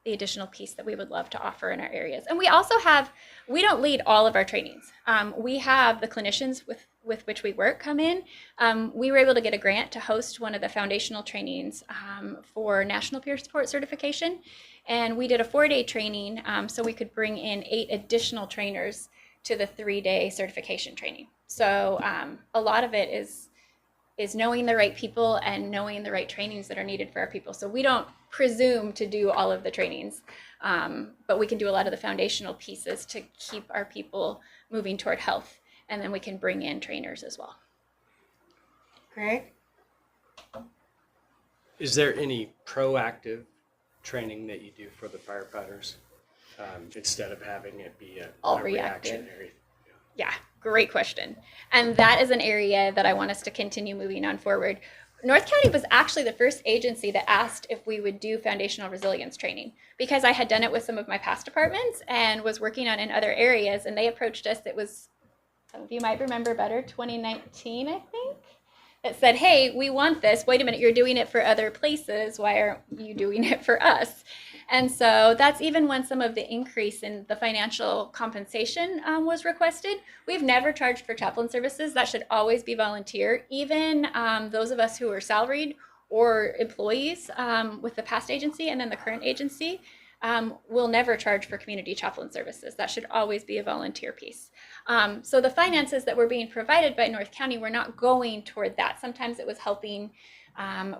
additional piece that we would love to offer in our areas. And we also have, we don't lead all of our trainings. We have the clinicians with which we work come in. We were able to get a grant to host one of the foundational trainings for National Peer Support Certification. And we did a 4-day training so we could bring in 8 additional trainers to the 3-day certification training. So a lot of it is knowing the right people and knowing the right trainings that are needed for our people. So we don't presume to do all of the trainings, but we can do a lot of the foundational pieces to keep our people moving toward health. And then we can bring in trainers as well. Greg? Is there any proactive training that you do for the firefighters instead of having it be All a reactive. reactionary? Yeah, great question. And that is an area that I want us to continue moving on forward. North County was actually the first agency that asked if we would do foundational resilience training, because I had done it with some of my past departments and was working on in other areas, and they approached us. It was, some of you might remember better, 2019, I think, that said, hey, we want this. Wait a minute, you're doing it for other places. Why aren't you doing it for us? And so that's even when some of the increase in the financial compensation was requested. We've never charged for chaplain services. That should always be volunteer. Even those of us who are salaried or employees with the past agency and then the current agency will never charge for community chaplain services. That should always be a volunteer piece. So the finances that were being provided by North County were not going toward that. Sometimes it was helping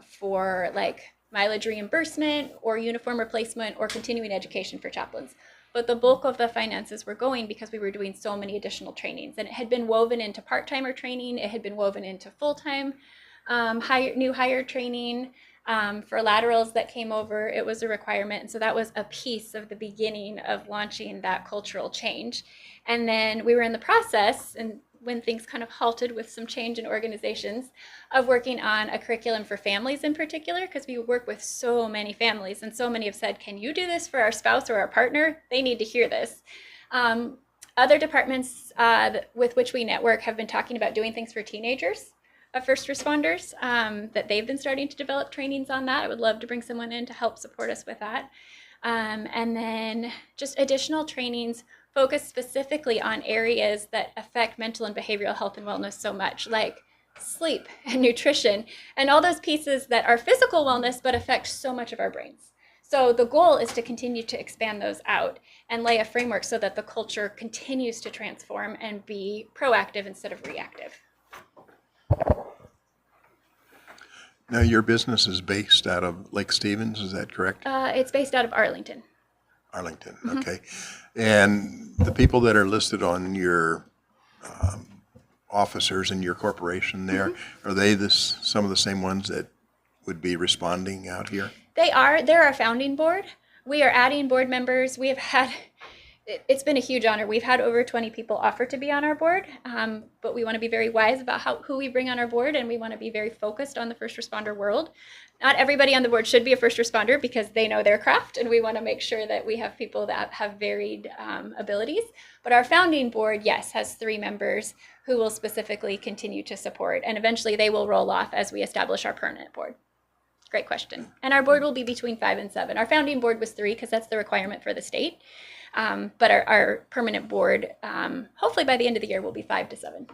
for like mileage reimbursement or uniform replacement or continuing education for chaplains. But the bulk of the finances were going because we were doing so many additional trainings, and it had been woven into part-timer training. It had been woven into full-time new hire training. For laterals that came over, it was a requirement. And so that was a piece of the beginning of launching that cultural change. And then we were in the process, and when things kind of halted with some change in organizations, of working on a curriculum for families in particular, because we work with so many families, and so many have said, can you do this for our spouse or our partner? They need to hear this. Other departments with which we network have been talking about doing things for teenagers of first responders, that they've been starting to develop trainings on that. I would love to bring someone in to help support us with that. And then just additional trainings focused specifically on areas that affect mental and behavioral health and wellness so much, like sleep and nutrition, and all those pieces that are physical wellness but affect so much of our brains. So the goal is to continue to expand those out and lay a framework so that the culture continues to transform and be proactive instead of reactive. Now, your business is based out of Lake Stevens, is that correct? It's based out of Arlington. Arlington, okay. And the people that are listed on your officers in your corporation there, are they some of the same ones that would be responding out here? They are. They're our founding board. We are adding board members. We have had, it's been a huge honor. We've had over 20 people offer to be on our board, but we want to be very wise about who we bring on our board, and we want to be very focused on the first responder world. Not everybody on the board should be a first responder because they know their craft, and we want to make sure that we have people that have varied abilities. But our founding board, yes, has 3 members who will specifically continue to support, and eventually they will roll off as we establish our permanent board. Great question. And our board will be between 5 and 7. Our founding board was 3 because that's the requirement for the state. But our permanent board, hopefully by the end of the year, will be 5 to 7.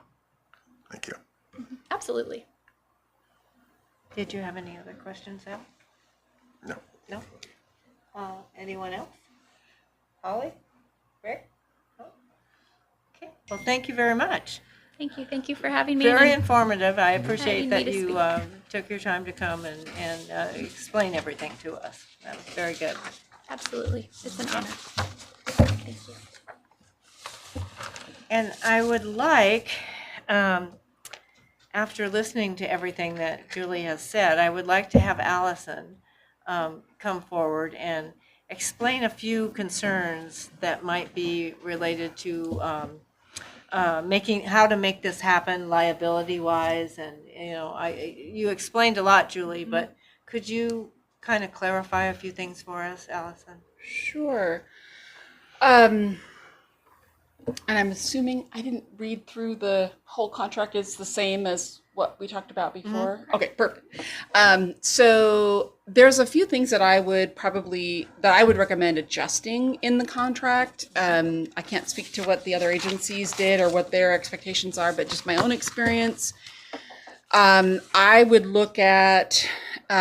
Thank you. Absolutely. Did you have any other questions, Al? No. No? Anyone else? Holly? Rick? No? Okay, well, thank you very much. Thank you. Thank you for having me. Very and informative. I appreciate Inviting that me to you took your time to come and explain everything to us. That was very good. Absolutely. It's an honor. Thank you. And I would like, after listening to everything that Julie has said, I would like to have Allison come forward and explain a few concerns that might be related to how to make this happen liability wise, and you explained a lot, Julie, but could you kind of clarify a few things for us, Allison? Sure. And I'm assuming I didn't read through the whole contract. It's the same as what we talked about before. Okay, perfect. So there's a few things that I would recommend adjusting in the contract. I can't speak to what the other agencies did or what their expectations are, but just my own experience. I would look at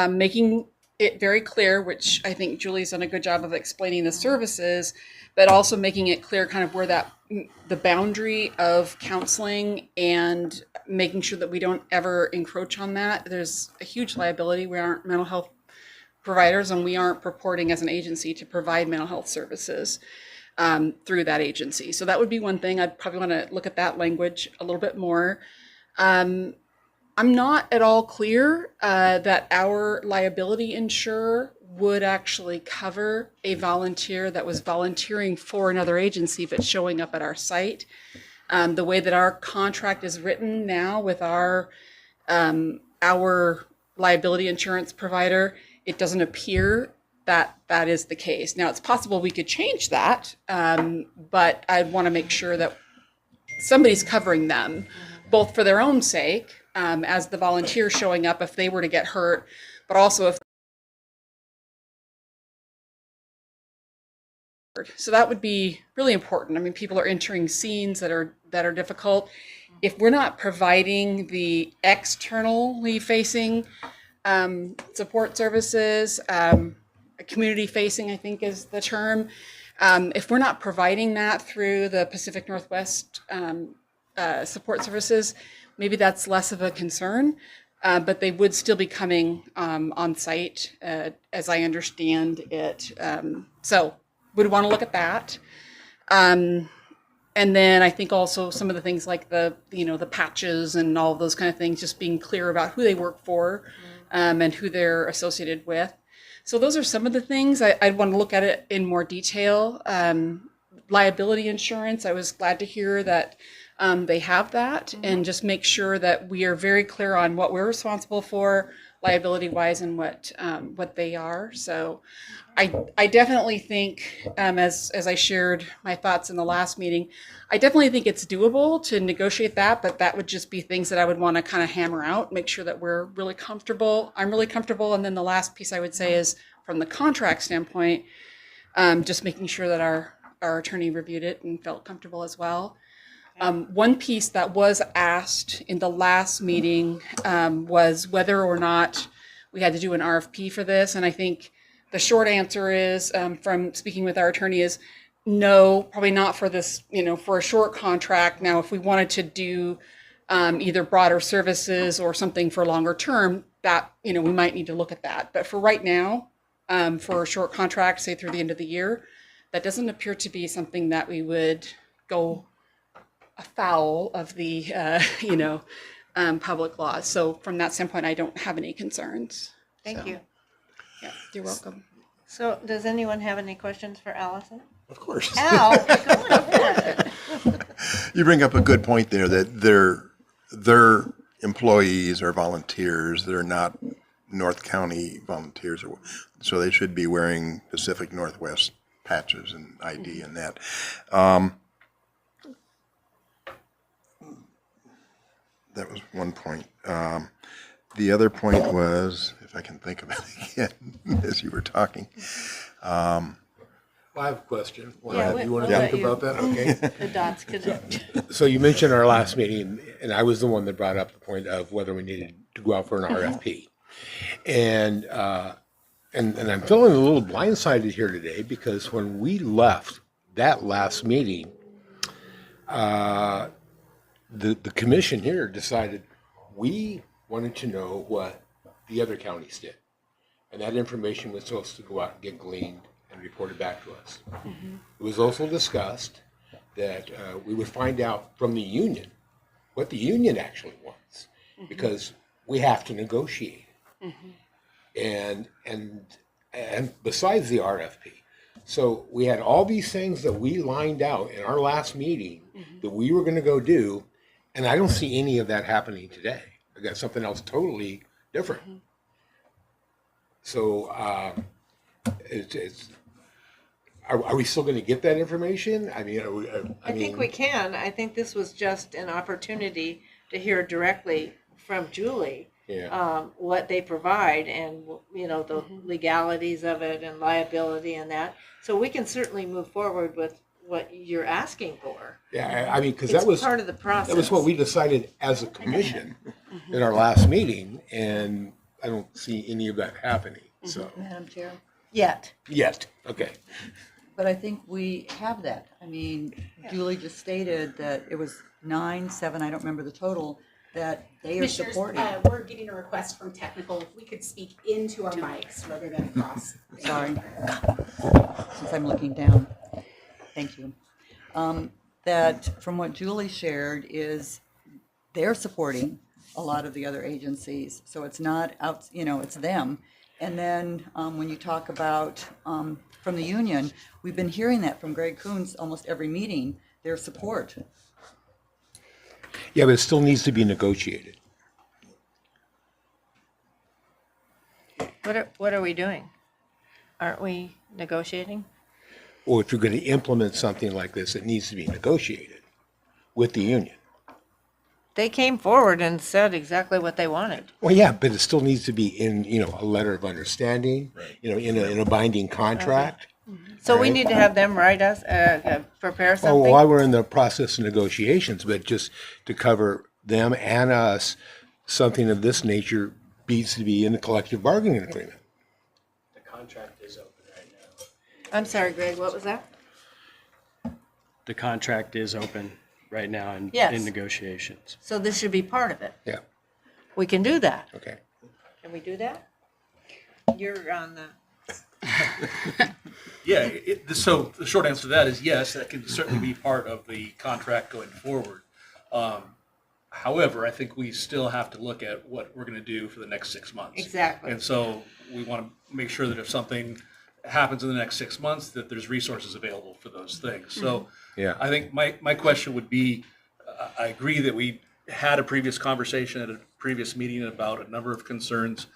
making it very clear, which I think Julie's done a good job of explaining the services, but also making it clear kind of where the boundary of counseling, and making sure that we don't ever encroach on that. There's a huge liability. We aren't mental health providers, and we aren't purporting as an agency to provide mental health services through that agency. So that would be one thing. I'd probably want to look at that language a little bit more. I'm not at all clear that our liability insurer would actually cover a volunteer that was volunteering for another agency but showing up at our site. The way that our contract is written now with our liability insurance provider, it doesn't appear that that is the case. Now, it's possible we could change that, but I'd want to make sure that somebody's covering them, both for their own sake, as the volunteer showing up if they were to get hurt, but also if. So that would be really important. I mean, people are entering scenes that are difficult. If we're not providing the externally facing support services, community facing, I think is the term. If we're not providing that through the Pacific Northwest support services, maybe that's less of a concern, but they would still be coming on site, as I understand it. So would want to look at that. And then I think also some of the things like the patches and all of those kind of things, just being clear about who they work for and who they're associated with. So those are some of the things I'd want to look at it in more detail. Liability insurance, I was glad to hear that they have that, and just make sure that we are very clear on what we're responsible for liability wise and what they are. So I definitely think, as I shared my thoughts in the last meeting, I definitely think it's doable to negotiate that, but that would just be things that I would want to kind of hammer out, make sure that we're really comfortable. I'm really comfortable. And then the last piece I would say is from the contract standpoint, just making sure that our attorney reviewed it and felt comfortable as well. One piece that was asked in the last meeting was whether or not we had to do an RFP for this. And I think the short answer is, from speaking with our attorney, is no, probably not for this, for a short contract. Now, if we wanted to do either broader services or something for longer term, that, we might need to look at that. But for right now, for a short contract, say through the end of the year, that doesn't appear to be something that we would go afoul of the, public laws. So from that standpoint, I don't have any concerns. Thank you. Yeah, you're welcome. So does anyone have any questions for Allison? Of course. Al, go ahead. You bring up a good point there, that their employees are volunteers. They're not North County volunteers, so they should be wearing Pacific Northwest patches and ID and that. That was one point. The other point was, if I can think of it again, as you were talking. Well, I have a question. Yeah, You want to we'll talk let you- about that? Okay. The dots could. So you mentioned our last meeting, and I was the one that brought up the point of whether we needed to go out for an RFP. And I'm feeling a little blindsided here today, because when we left that last meeting, the commission here decided we wanted to know what the other counties did. And that information was supposed to go out and get gleaned and reported back to us. Mm-hmm. It was also discussed that we would find out from the union what the union actually wants, because we have to negotiate. Mm-hmm. And besides the RFP, So we had all these things that we lined out in our last meeting that we were going to go do, and I don't see any of that happening today. I got something else totally different. So are we still going to get that information? I mean, I think we can. I think this was just an opportunity to hear directly from Julie Yeah. what they provide and, you know, the legalities of it and liability and that. So we can certainly move forward with what you're asking for. Yeah, I mean, because It's that was part of the process. that was what we decided as a commission in our last meeting, and I don't see any of that happening. So Madam Chair, Yet. yet, okay. but I think we have that. I mean, Julie just stated that it was 9, 7, I don't remember the total, that they are Commissioners, supporting. we're getting a request from technical, if we could speak into our mics rather than across. Sorry, since I'm looking down. Thank you. That from what Julie shared is they're supporting a lot of the other agencies. So it's not out, you know, it's them. And then when you talk about from the union, we've been hearing that from Greg Coons almost every meeting, their support. Yeah, but it still needs to be negotiated. What are we doing? Aren't we negotiating? Or if you're going to implement something like this, it needs to be negotiated with the union. They came forward and said exactly what they wanted. Well, yeah, but it still needs to be in, you know, a letter of understanding, you know, in a binding contract. So we Right. need to have them write us, prepare Oh, something? while we're in the process of negotiations, but just to cover them and us, something of this nature needs to be in the collective bargaining agreement. The contract is open right now. I'm sorry, Greg, what was that? The contract is open right now in Yes. negotiations. So this should be part of it. Yeah, We can do that. okay. Can we do that? You're on the, Yeah, so the short answer to that is yes, that can certainly be part of the contract going forward. However, I think we still have to look at what we're going to do for the next 6 months. Exactly. And so we want to make sure that if something happens in the next 6 months, that there's resources available for those things. So Yeah. I think my question would be, I agree that we had a previous conversation at a previous meeting about a number of concerns.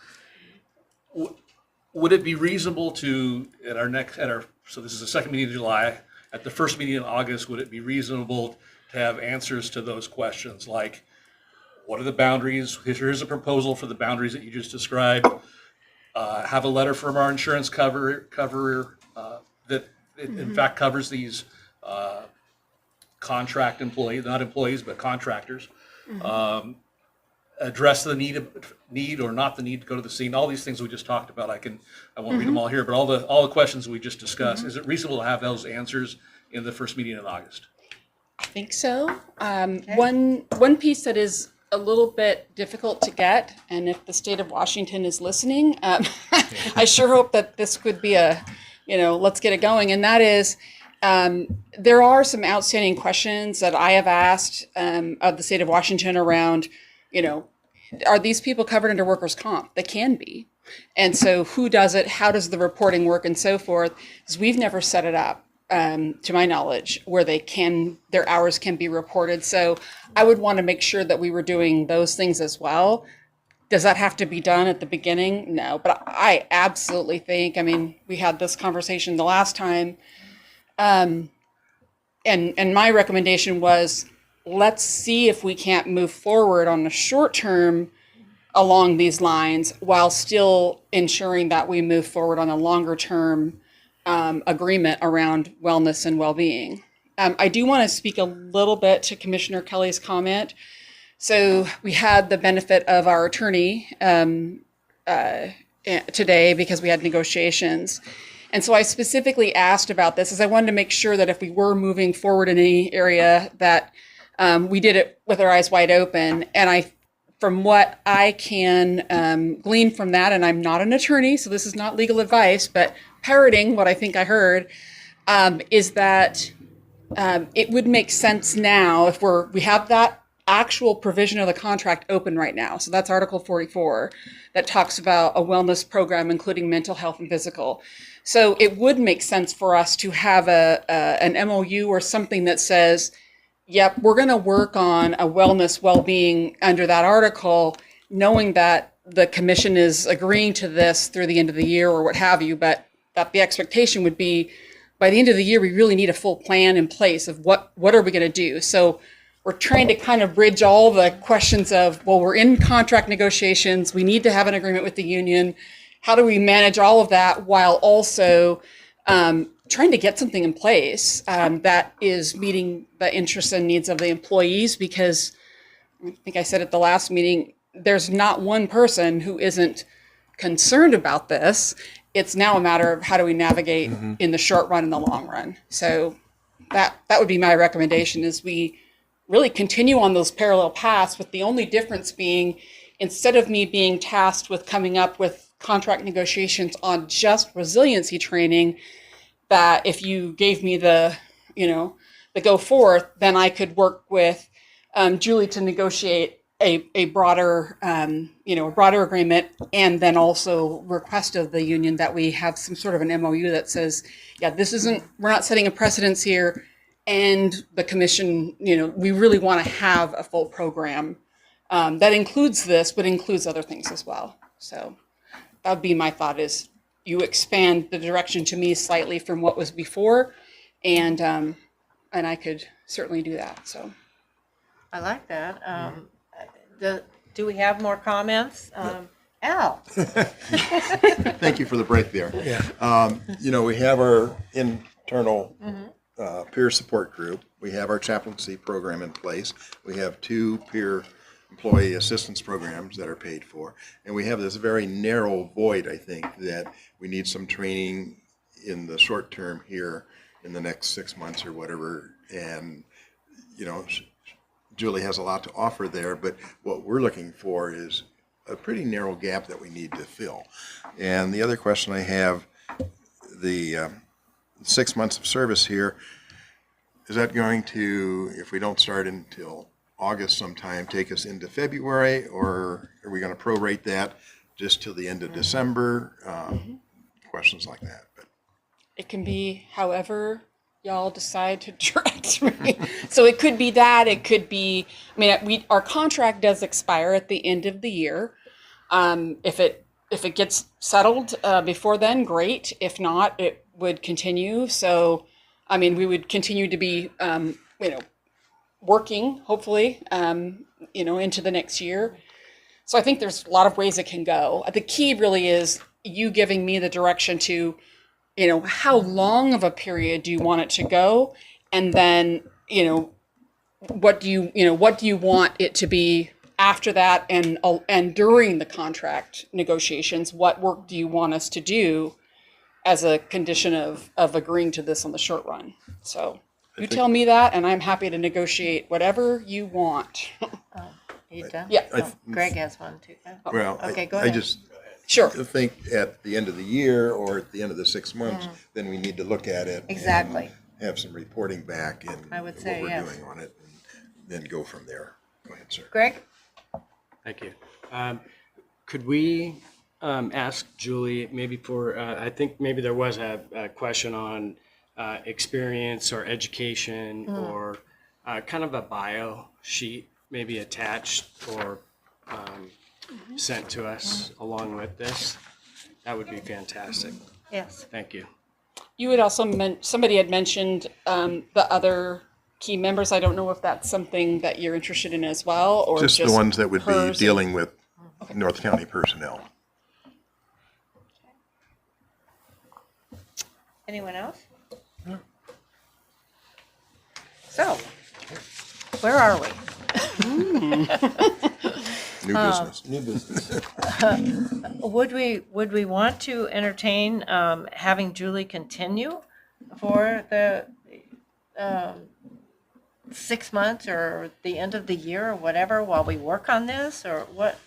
Would it be reasonable to, so this is the second meeting in July, at the first meeting in August, would it be reasonable to have answers to those questions? Like, what are the boundaries? Here's a proposal for the boundaries that you just described. Have a letter from our insurance cover that in fact covers these contract employees, not employees, but contractors. Address the need or not the need to go to the scene. All these things we just talked about. I won't read them all here, but all the questions we just discussed. Is it reasonable to have those answers in the first meeting in August? I think so. One piece that is a little bit difficult to get, and if the state of Washington is listening, I sure hope that this could be let's get it going. And that is, there are some outstanding questions that I have asked of the state of Washington around, are these people covered under workers' comp? They can be. And so who does it? How does the reporting work and so forth? Because we've never set it up, to my knowledge, where their hours can be reported. So I would want to make sure that we were doing those things as well. Does that have to be done at the beginning? No, but I absolutely think, we had this conversation the last time. And my recommendation was, let's see if we can't move forward on the short term along these lines while still ensuring that we move forward on a longer term agreement around wellness and well-being. I do want to speak a little bit to Commissioner Kelly's comment. So we had the benefit of our attorney today because we had negotiations. And so I specifically asked about this as I wanted to make sure that if we were moving forward in any area that we did it with our eyes wide open. And from what I can glean from that, and I'm not an attorney, so this is not legal advice, but parroting what I think I heard, is that it would make sense now if we have that actual provision of the contract open right now. So that's Article 44 that talks about a wellness program, including mental health and physical. So it would make sense for us to have an MOU or something that says, yep, we're going to work on a wellness well-being under that article, knowing that the commission is agreeing to this through the end of the year or what have you, but that the expectation would be by the end of the year, we really need a full plan in place of what are we going to do. So we're trying to kind of bridge all the questions of, well, we're in contract negotiations. We need to have an agreement with the union. How do we manage all of that while also trying to get something in place that is meeting the interests and needs of the employees? Because I think I said at the last meeting, there's not one person who isn't concerned about this. It's now a matter of how do we navigate in the short run and the long run. So that would be my recommendation, is we really continue on those parallel paths, with the only difference being, instead of me being tasked with coming up with contract negotiations on just resiliency training, that if you gave me the go forth, then I could work with Julie to negotiate a broader agreement, and then also request of the union that we have some sort of an MOU that says, yeah, we're not setting a precedence here, and the commission, we really want to have a full program that includes this, but includes other things as well. So that would be my thought, is you expand the direction to me slightly from what was before, and I could certainly do that. So I like that. Do we have more comments? Al? Thank you for the break there. Yeah. We have our internal peer support group. We have our chaplaincy program in place. We have 2 peer employee assistance programs that are paid for. And we have this very narrow void, I think, that we need some training in the short term here in the next 6 months or whatever. And, Julie has a lot to offer there, but what we're looking for is a pretty narrow gap that we need to fill. And the other question I have, the 6 months of service here, is that going to, if we don't start until August sometime, take us into February, or are we going to prorate that just till the end of December? Questions like that. But it can be however y'all decide to direct me. So it could be that, it could be, our contract does expire at the end of the year. If it gets settled before then, great. If not, it would continue. So, we would continue to be, working, hopefully, into the next year. So I think there's a lot of ways it can go. The key really is you giving me the direction to, how long of a period do you want it to go? And then, what do you want it to be after that, and during the contract negotiations? What work do you want us to do as a condition of agreeing to this on the short run? So you tell me that, and I'm happy to negotiate whatever you want. Are you done? Yeah. Greg has one too. well, Okay, go I ahead. just Sure. think at the end of the year or at the end of the 6 months, then we need to look at it. Exactly. And have some reporting back and I would what say we're yes. doing on it, and then go from there. Go ahead, sir. Greg? Thank you. Could we ask Julie, maybe for, I think maybe there was a question on experience or education or kind of a bio sheet, maybe attached or sent to us along with this? That would be fantastic. Yes. Thank you. You had also somebody had mentioned the other key members. I don't know if that's something that you're interested in as well, or Just the ones that would be hers. dealing with North County personnel. Anyone else? So, where are we? New business. New business. Would we want to entertain having Julie continue for the 6 months or the end of the year or whatever while we work on this, or what?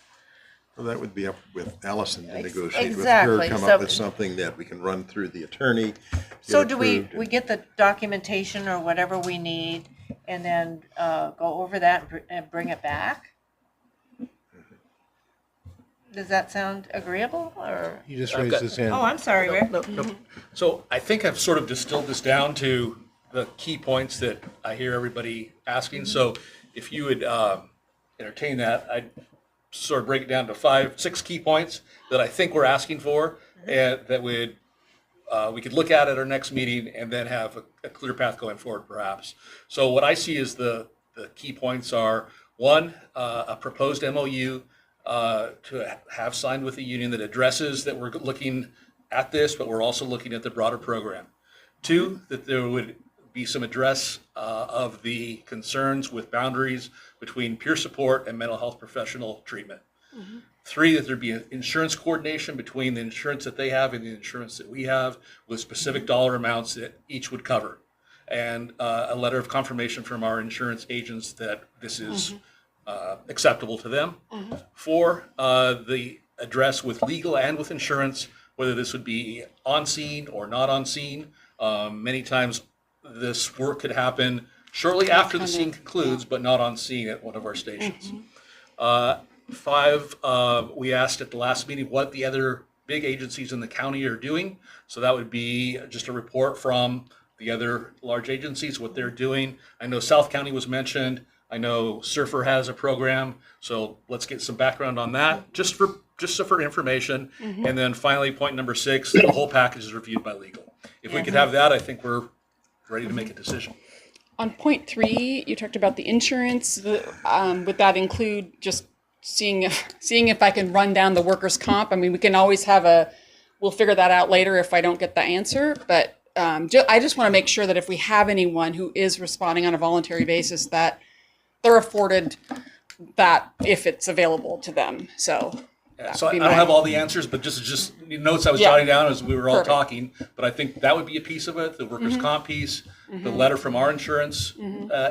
Well, that would be up with Allison to negotiate with Exactly. her, come So- up with something that we can run through the attorney. So get do we approved, and- get the documentation or whatever we need, and then go over that and bring it back? Does that sound agreeable, or? He just I've raised got- his hand. Oh, I'm sorry, Rick. Nope. So I think I've sort of distilled this down to the key points that I hear everybody asking. So if you would entertain that, I'd sort of break it down to 5, 6 key points that I think we're asking for, and that would we could look at our next meeting and then have a clear path going forward, perhaps. So what I see is the key points are, 1, a proposed MOU to have signed with the union that addresses that we're looking at this, but we're also looking at the broader program. 2, that there would be some address of the concerns with boundaries between peer support and mental health professional treatment. 3, that there be an insurance coordination between the insurance that they have and the insurance that we have, with specific dollar amounts that each would cover. And a letter of confirmation from our insurance agents that this is acceptable to them. 4, the address with legal and with insurance, whether this would be on scene or not on scene. Many times this work could happen shortly after the scene concludes, but not on scene at one of our stations. 5, we asked at the last meeting what the other big agencies in the county are doing. So that would be just a report from the other large agencies, what they're doing. I know South County was mentioned. I know Surfer has a program. So let's get some background on that, just for information. And then finally, point number 6, the whole package is reviewed by legal. If we could have that, I think we're ready to make a decision. On point 3, you talked about the insurance. Would that include just seeing if I can run down the workers' comp? I mean, we can always we'll figure that out later if I don't get the answer. But I just want to make sure that if we have anyone who is responding on a voluntary basis, that they're afforded that if it's available to them. So. So I don't have all the answers, but just notes I was jotting down as we were all talking. But I think that would be a piece of it, the workers' comp piece, the letter from our insurance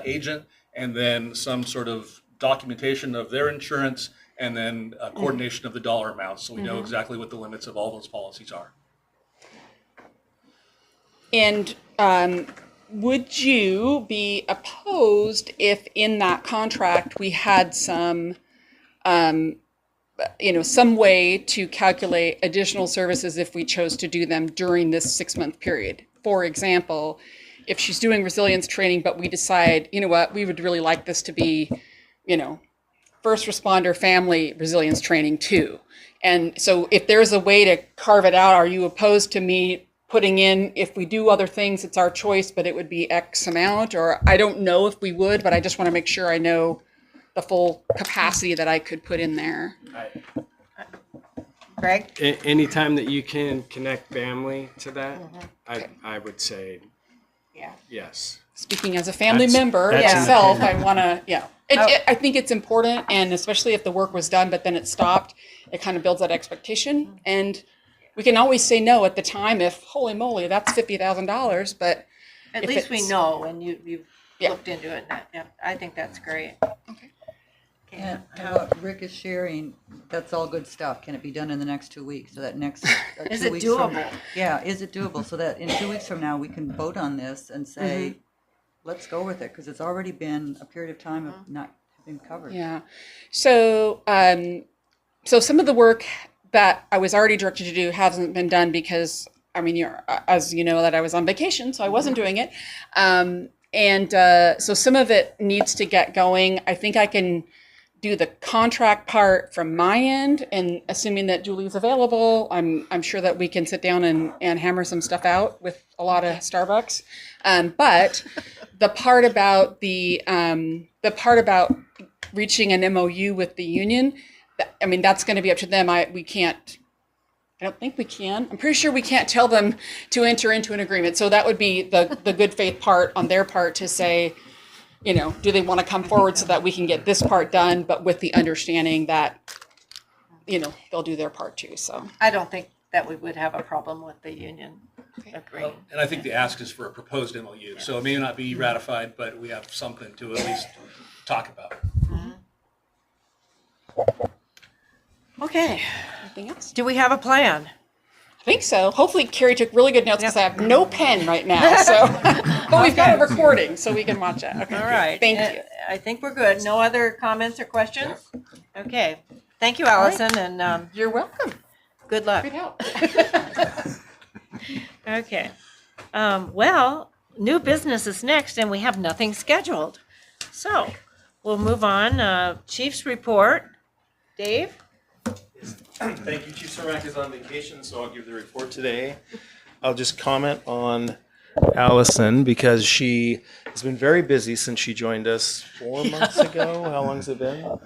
agent, and then some sort of documentation of their insurance, and then a coordination of the dollar amounts, so we know exactly what the limits of all those policies are. And would you be opposed if in that contract we had some some way to calculate additional services if we chose to do them during this 6-month period? For example, if she's doing resilience training, but we decide, you know what, we would really like this to be, first responder family resilience training too. And so if there's a way to carve it out, are you opposed to me putting in, if we do other things, it's our choice, but it would be X amount? Or I don't know if we would, but I just want to make sure I know the full capacity that I could put in there. Greg? Anytime that you can connect family to that, I would say yes. Speaking as a family That's- member that's an myself, I opinion. want to, I think it's important, and especially if the work was done, but then it stopped, it kind of builds that expectation. And we can always say no at the time if, holy moly, that's $50,000, but At if least we it's- know, and you've Yeah. looked into it. I think that's great. Okay. And what Rick is sharing, that's all good stuff. Can it be done in the next 2 weeks? So that next Is 2 it weeks from- doable? Yeah, is it doable? So that in 2 weeks from now, we can vote on this and say, let's go with it, because it's already been a period of time of not having covered. Yeah. So, some of the work that I was already directed to do hasn't been done because, I mean, as you know, that I was on vacation, so I wasn't doing it. So some of it needs to get going. I think I can do the contract part from my end, and assuming that Julie's available, I'm sure that we can sit down and hammer some stuff out with a lot of Starbucks. But the part about reaching an MOU with the union, I mean, that's going to be up to them. I don't think we can. I'm pretty sure we can't tell them to enter into an agreement. So that would be the good faith part on their part to say, do they want to come forward so that we can get this part done, but with the understanding that, they'll do their part too. So I don't think that we would have a problem with the union agreeing. And I think the ask is for a proposed MOU, so it may not be ratified, but we have something to at least talk about. Okay. anything else? Do we have a plan? I think so. Hopefully Carrie took really good notes because I have no pen right now. So But we've got a recording, so we can watch it. Okay. All right. Thank you. I think we're good. No other comments or questions? Okay. Thank you, Allison, and You're welcome. good luck. Good help. Okay. Well, new business is next, and we have nothing scheduled. So we'll move on. Chief's report. Dave? Thank you. Chief Cermak is on vacation, so I'll give the report today. I'll just comment on Allison because she has been very busy since she joined us 4 months ago. How long has it been?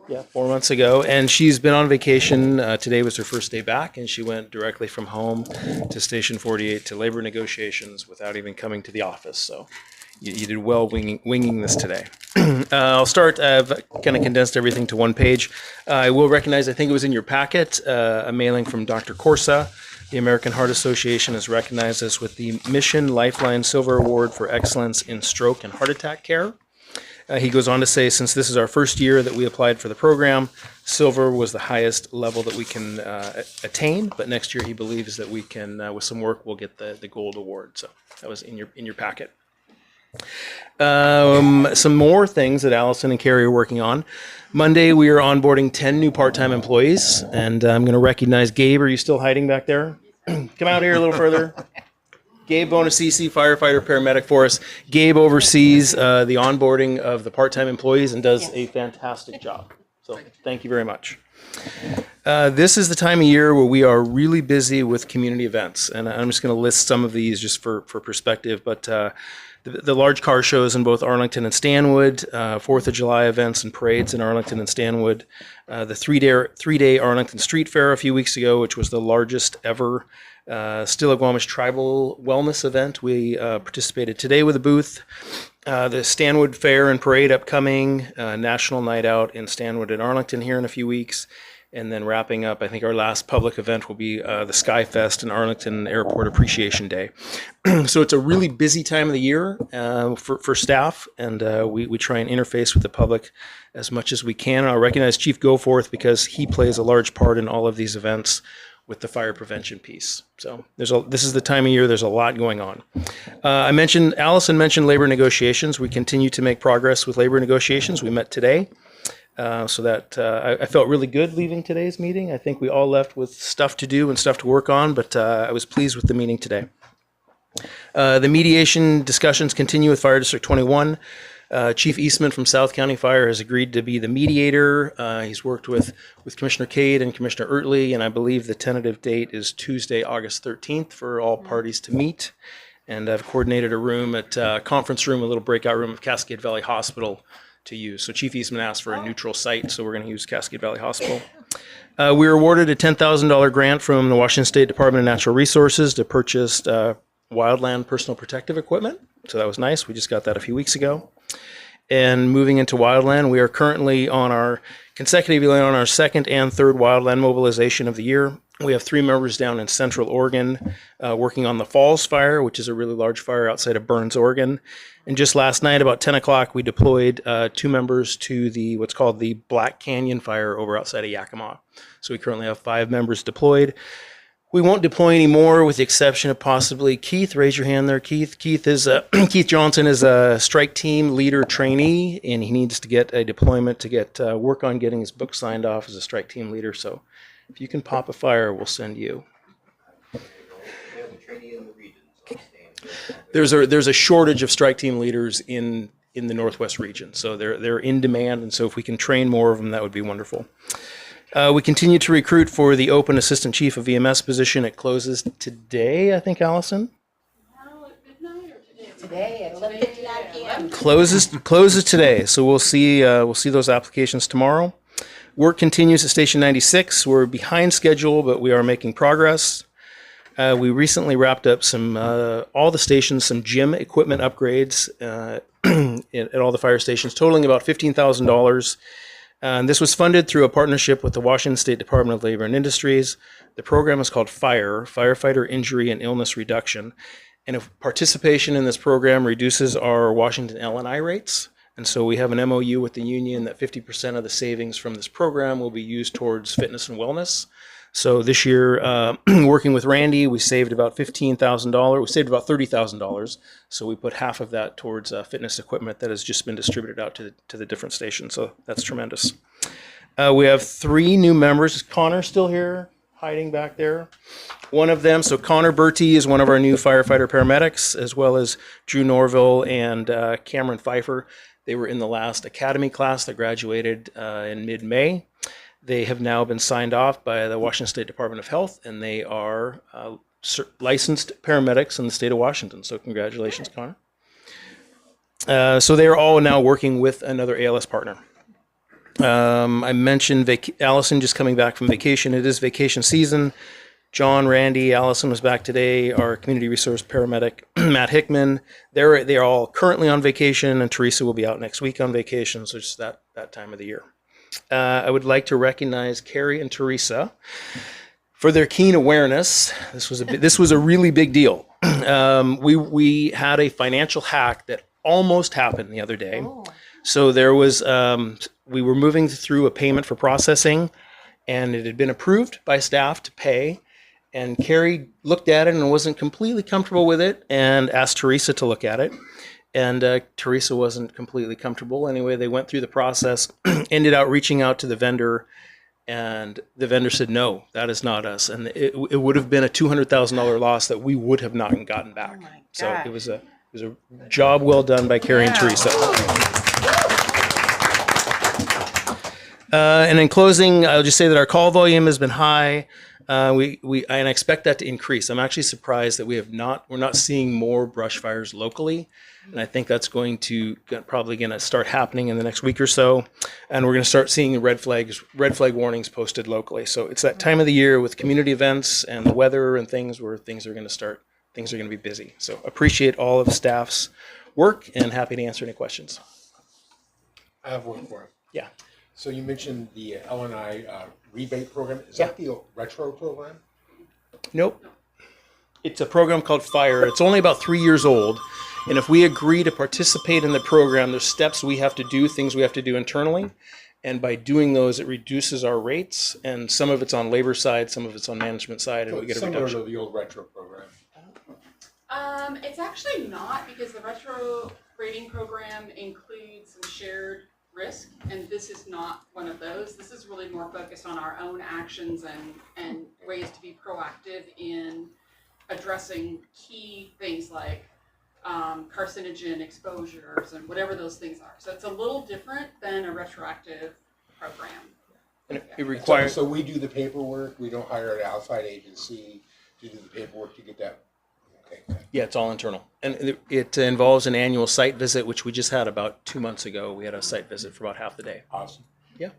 Yeah, 4 months ago. And she's been on vacation. Today was her first day back, and she went directly from home to Station 48 to labor negotiations without even coming to the office. So you did well winging this today. I'll start, I've kind of condensed everything to one page. I will recognize, I think it was in your packet, a mailing from Dr. Corsa. The American Heart Association has recognized us with the Mission Lifeline Silver Award for Excellence in Stroke and Heart Attack Care. He goes on to say, since this is our first year that we applied for the program, silver was the highest level that we can attain, but next year he believes that we can, with some work, we'll get the gold award. So that was in your packet. Some more things that Allison and Carrie are working on. Monday, we are onboarding 10 new part-time employees, and I'm going to recognize Gabe. Are you still hiding back there? Come out here a little further. Gabe Bonacisi, firefighter, paramedic for us. Gabe oversees the onboarding of the part-time employees and does a fantastic job. So thank you very much. This is the time of year where we are really busy with community events, and I'm just going to list some of these just for perspective, but the large car shows in both Arlington and Stanwood, 4th of July events and parades in Arlington and Stanwood, the three-day Arlington Street Fair a few weeks ago, which was the largest ever Stillaguamish Tribal Wellness event. We participated today with a booth. The Stanwood Fair and Parade upcoming, National Night Out in Stanwood and Arlington here in a few weeks. And then wrapping up, I think our last public event will be the Sky Fest and Arlington Airport Appreciation Day. So it's a really busy time of the year for staff, and we try and interface with the public as much as we can. I'll recognize Chief Goforth because he plays a large part in all of these events with the fire prevention piece. So this is the time of year, there's a lot going on. Allison mentioned labor negotiations. We continue to make progress with labor negotiations. We met today. So that I felt really good leaving today's meeting. I think we all left with stuff to do and stuff to work on, but I was pleased with the meeting today. The mediation discussions continue with Fire District 21. Chief Eastman from South County Fire has agreed to be the mediator. He's worked with Commissioner Cade and Commissioner Ertley, and I believe the tentative date is Tuesday, August 13th for all parties to meet. And I've coordinated a room at conference room, a little breakout room of Cascade Valley Hospital to use. So Chief Eastman asked for a neutral site, so we're going to use Cascade Valley Hospital. We were awarded a $10,000 grant from the Washington State Department of Natural Resources to purchase wildland personal protective equipment. So that was nice. We just got that a few weeks ago. And moving into wildland, we are currently consecutively on our second and third wildland mobilization of the year. We have 3 members down in Central Oregon working on the Falls Fire, which is a really large fire outside of Burns, Oregon. And just last night, about 10 o'clock, we deployed 2 members to what's called the Black Canyon Fire over outside of Yakima. So we currently have 5 members deployed. We won't deploy anymore with the exception of possibly Keith. Raise your hand there, Keith. Keith Johnson is a strike team leader trainee, and he needs to get a deployment to get work on getting his book signed off as a strike team leader. So if you can pop a fire, we'll send you. There's a shortage of strike team leaders in the Northwest region, so they're in demand, and so if we can train more of them, that would be wonderful. We continue to recruit for the open assistant chief of EMS position. It closes today, I think, Allison. Today at 11:59 p.m. Closes today, so we'll see those applications tomorrow. Work continues at Station 96. We're behind schedule, but we are making progress. We recently wrapped up all the stations, some gym equipment upgrades at all the fire stations, totaling about $15,000. And this was funded through a partnership with the Washington State Department of Labor and Industries. The program is called FIRE, Firefighter Injury and Illness Reduction. And if participation in this program reduces our Washington L&I rates. And so we have an MOU with the union that 50% of the savings from this program will be used towards fitness and wellness. So this year, working with Randy, we saved about $15,000. We saved about $30,000. So we put half of that towards fitness equipment that has just been distributed out to the different stations. So that's tremendous. We have 3 new members. Is Connor still here, hiding back there? One of them, so Connor Bertie is one of our new firefighter paramedics, as well as Drew Norville and Cameron Pfeiffer. They were in the last academy class that graduated in mid-May. They have now been signed off by the Washington State Department of Health, and they are licensed paramedics in the state of Washington. So congratulations, Connor. So they are all now working with another ALS partner. I mentioned Allison just coming back from vacation. It is vacation season. John, Randy, Allison was back today. Our community resource paramedic, Matt Hickman. They are all currently on vacation, and Teresa will be out next week on vacation. So it's that time of the year. I would like to recognize Carrie and Teresa for their keen awareness. This was a really big deal. We had a financial hack that almost happened the other day. So there was we were moving through a payment for processing, and it had been approved by staff to pay. And Carrie looked at it and wasn't completely comfortable with it, and asked Teresa to look at it. And Teresa wasn't completely comfortable. Anyway, they went through the process, ended up reaching out to the vendor, and the vendor said, no, that is not us. And it would have been a $200,000 loss that we would have not gotten back. So it was a job well done by Carrie and Teresa. And in closing, I'll just say that our call volume has been high. And I expect that to increase. I'm actually surprised that we're not seeing more brush fires locally. And I think that's probably going to start happening in the next week or so. And we're going to start seeing red flag warnings posted locally. So it's that time of the year with community events and the weather and things where things are going to be busy. So appreciate all of the staff's work and happy to answer any questions. I have one for him. Yeah. So you mentioned the L&I rebate program. Is that the retro program? Nope. It's a program called FIRE. It's only about 3 years old. And if we agree to participate in the program, there's steps we have to do, things we have to do internally. And by doing those, it reduces our rates. And some of it's on labor side, some of it's on management side, and So we get a similar reduction. to the old retro program. It's actually not, because the retro rating program includes some shared risk, and this is not one of those. This is really more focused on our own actions and ways to be proactive in addressing key things like carcinogen exposures and whatever those things are. So it's a little different than a retroactive program. And it requires. So we do the paperwork. We don't hire an outside agency to do the paperwork to get that. Okay. Yeah, it's all internal. And it involves an annual site visit, which we just had about 2 months ago. We had a site visit for about half the day. Awesome. Yeah.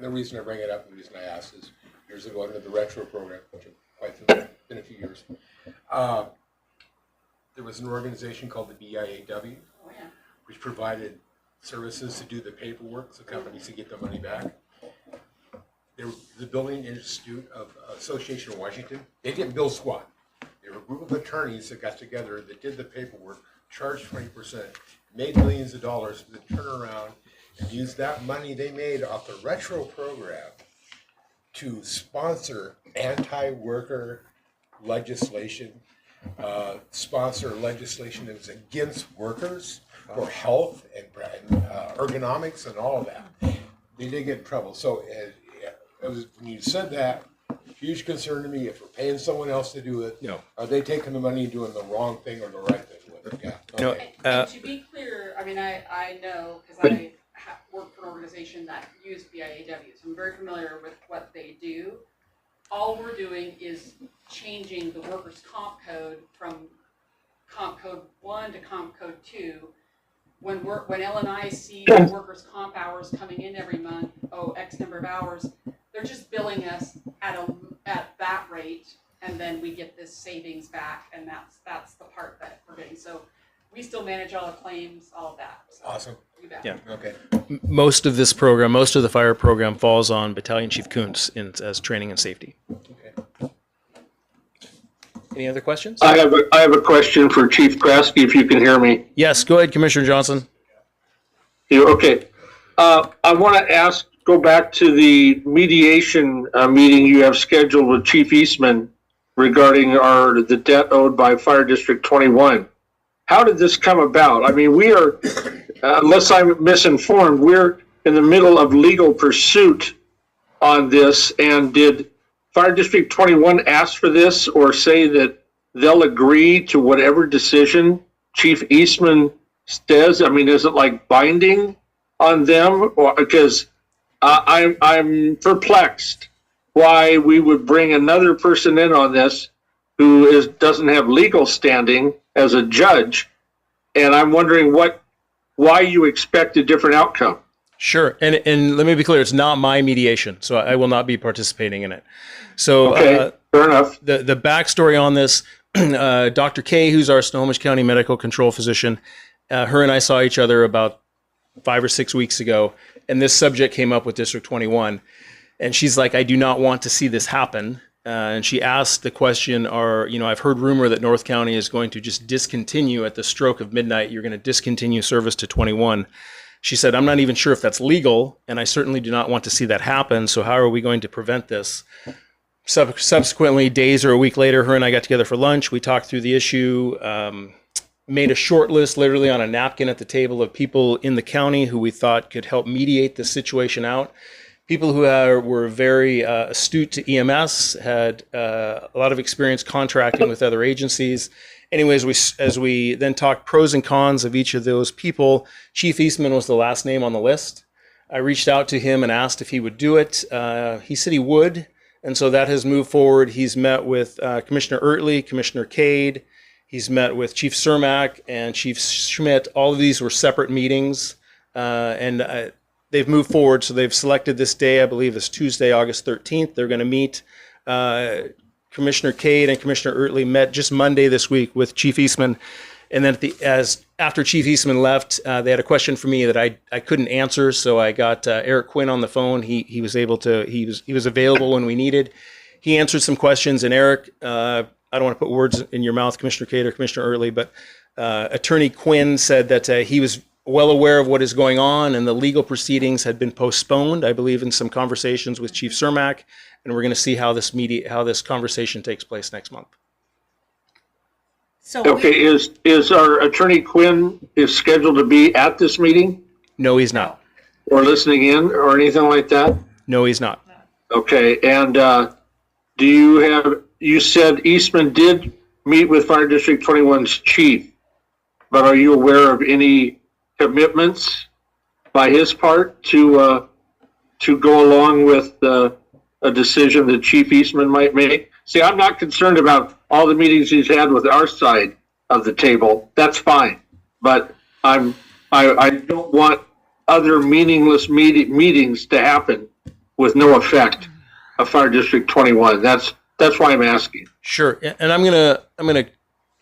The reason I bring it up, the reason I asked is years ago under the retro program, which I'm quite familiar with, been a few years, there was an organization called the BIAW, which provided services to do the paperwork so companies could get their money back. They were the Building Institute of Association of Washington. They didn't build squat. They were a group of attorneys that got together that did the paperwork, charged 20%, made millions of dollars, then turn around and use that money they made off the retro program to sponsor anti-worker legislation, sponsor legislation that was against workers for health and ergonomics and all of that. They did get in trouble. So when you said that, huge concern to me, if we're paying someone else to do it, are they taking the money and doing the wrong thing or the right thing with it? Yeah. Okay. And to be clear, I mean, I know, because I work for an organization that used BIAW, so I'm very familiar with what they do. All we're doing is changing the workers' comp code from comp code 1 to comp code 2. When L&I see the workers' comp hours coming in every month, X number of hours, they're just billing us at that rate, and then we get this savings back, and that's the part that we're getting. So we still manage all the claims, all of that. So awesome. You bet. Yeah. Okay. Most of this program, most of the fire program falls on Battalion Chief Kuntz as training and safety. Okay. Any other questions? I have a question for Chief Kraske, if you can hear me. Yes, go ahead, Commissioner Johnson. Okay. I want to ask go back to the mediation meeting you have scheduled with Chief Eastman regarding the debt owed by Fire District 21. How did this come about? I mean, we are, unless I'm misinformed, we're in the middle of legal pursuit on this. And did Fire District 21 ask for this or say that they'll agree to whatever decision Chief Eastman says? I mean, is it like binding on them? Or because I'm perplexed why we would bring another person in on this who doesn't have legal standing as a judge, and I'm wondering why you expect a different outcome. Sure, and let me be clear, it's not my mediation, so I will not be participating in it. So Okay, fair enough. the backstory on this, Dr. Kay, who's our Snohomish County Medical Control Physician, her and I saw each other about 5 or 6 weeks ago, and this subject came up with District 21. And she's like, I do not want to see this happen. And she asked the question, I've heard rumor that North County is going to just discontinue at the stroke of midnight. You're going to discontinue service to 21. She said, I'm not even sure if that's legal, and I certainly do not want to see that happen. So how are we going to prevent this? Subsequently, days or a week later, her and I got together for lunch. We talked through the issue, made a short list literally on a napkin at the table of people in the county who we thought could help mediate the situation out. People who were very astute to EMS, had a lot of experience contracting with other agencies. Anyways, as we then talked pros and cons of each of those people, Chief Eastman was the last name on the list. I reached out to him and asked if he would do it. He said he would, and so that has moved forward. He's met with Commissioner Ertley, Commissioner Cade. He's met with Chief Cermak and Chief Schmidt. All of these were separate meetings, and they've moved forward, so they've selected this day. I believe it's Tuesday, August 13th. They're going to meet. Commissioner Cade and Commissioner Ertley met just Monday this week with Chief Eastman. And then after Chief Eastman left, they had a question for me that I couldn't answer, so I got Eric Quinn on the phone. He was available when we needed. He answered some questions, and Eric, I don't want to put words in your mouth, Commissioner Cade or Commissioner Ertley, but Attorney Quinn said that he was well aware of what is going on, and the legal proceedings had been postponed, I believe, in some conversations with Chief Cermak, and we're going to see how this conversation takes place next month. So Okay, is our Attorney Quinn is scheduled to be at this meeting No, he's not. or listening in or anything like that? No, he's not. Okay, and you said Eastman did meet with Fire District 21's chief, but are you aware of any commitments by his part to go along with a decision that Chief Eastman might make? See, I'm not concerned about all the meetings he's had with our side of the table. That's fine, but I don't want other meaningless meetings to happen with no effect of Fire District 21. That's why I'm asking. Sure, and I'm gonna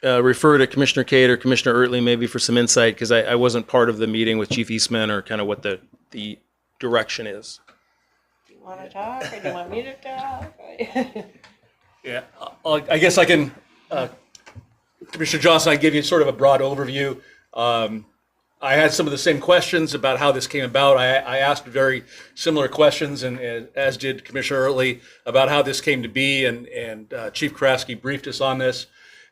refer to Commissioner Cade or Commissioner Ertley maybe for some insight, because I wasn't part of the meeting with Chief Eastman or kind of what the direction is. do you want to talk, or do you want me to talk? Yeah, I guess I can, Commissioner Johnson, I give you sort of a broad overview. I had some of the same questions about how this came about. I asked very similar questions, and as did Commissioner Ertley, about how this came to be, and Chief Kraske briefed us on this.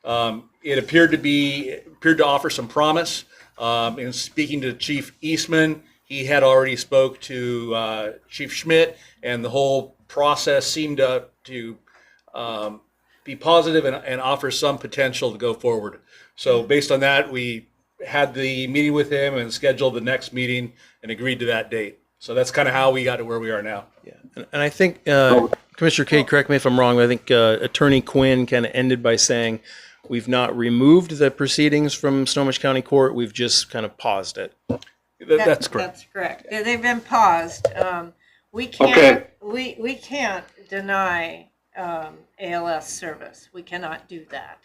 It appeared to offer some promise. In speaking to Chief Eastman, he had already spoke to Chief Schmidt, and the whole process seemed to be positive and offer some potential to go forward. So based on that, we had the meeting with him and scheduled the next meeting and agreed to that date. So that's kind of how we got to where we are now. Yeah, and I think Commissioner Cade, correct me if I'm wrong, but I think Attorney Quinn kind of ended by saying we've not removed the proceedings from Snohomish County Court, we've just kind of paused it. That's correct. That's correct. They've been paused. We can't deny ALS service. We cannot do that.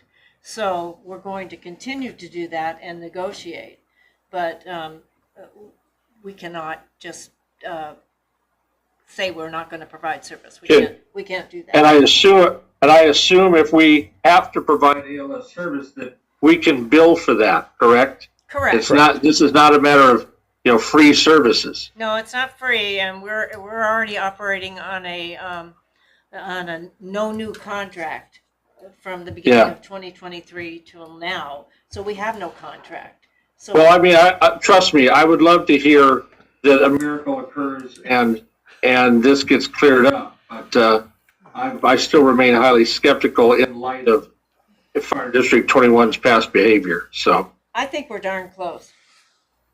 So we're going to continue to do that and negotiate, but we cannot just say we're not going to provide service. We can't do that. And I assume if we have to provide ALS service that we can bill for that, correct? Correct. This is not a matter of free services. No, it's not free, and we're already operating on a no new contract from the beginning Yeah. of 2023 till now. So we have no contract. So Well, I mean, I trust me, I would love to hear that a miracle occurs and this gets cleared up. But I still remain highly skeptical in light of Fire District 21's past behavior. So, I think we're darn close.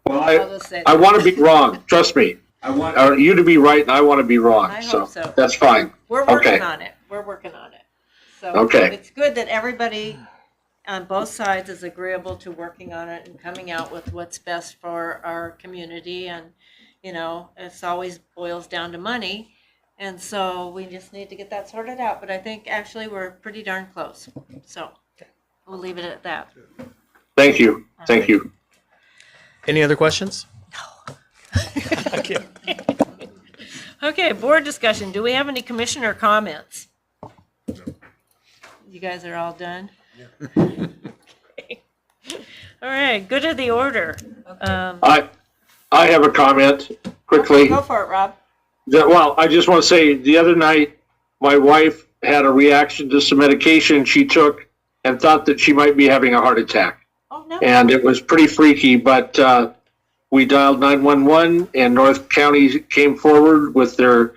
well, I'll just say I that. want to be wrong. Trust me. I want you to be right, and I want to be wrong. I hope so. That's fine. We're working Okay. on it. We're working on it. So Okay. it's good that everybody on both sides is agreeable to working on it and coming out with what's best for our community. And, it's always boils down to money. And so we just need to get that sorted out. But I think actually we're pretty darn close. So we'll leave it at that. Thank you. Thank you. Any other questions? Okay. Okay, board discussion. Do we have any commissioner comments? You guys are all done? Okay. All right, good of the order. I have a comment quickly. Go for it, Rob. Well, I just want to say the other night, my wife had a reaction to some medication she took and thought that she might be having a heart attack. Oh, no. And it was pretty freaky, but we dialed 911 and North County came forward with their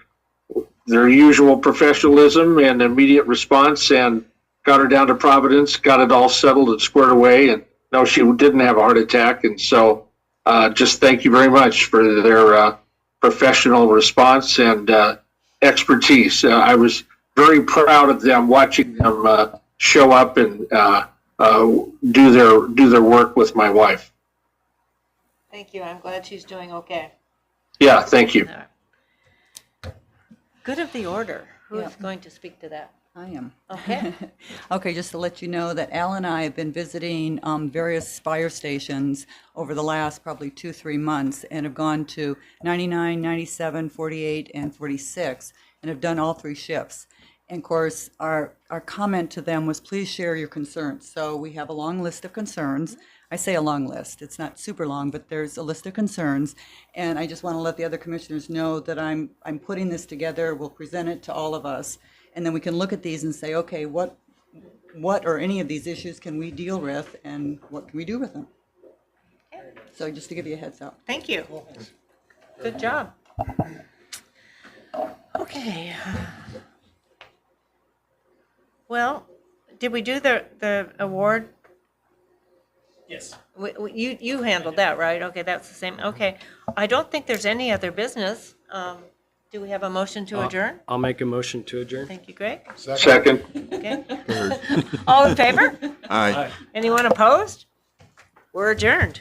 usual professionalism and immediate response and got her down to Providence, got it all settled and squared away. And no, she didn't have a heart attack. And so just thank you very much for their professional response and expertise. I was very proud of them, watching them show up and do their work with my wife. Thank you. I'm glad she's doing okay. Yeah, thank you. Good of the order. Who is Yeah. going to speak to that? I am. Okay. Okay, just to let you know that Al and I have been visiting various fire stations over the last probably 2-3 months and have gone to 99, 97, 48, and 46 and have done all 3 shifts. And of course, our comment to them was, please share your concerns. So we have a long list of concerns. I say a long list. It's not super long, but there's a list of concerns. And I just want to let the other commissioners know that I'm putting this together. We'll present it to all of us. And then we can look at these and say, okay, what or any of these issues can we deal with and what can we do with them? So just to give you a heads up. Thank you. Good job. Okay. Well, did we do the award? Yes. You handled that, right? Okay, that's the same. Okay. I don't think there's any other business. Do we have a motion to adjourn? I'll make a motion to adjourn. Thank you, Greg. Second. Okay. All in favor? Aye. Anyone opposed? We're adjourned.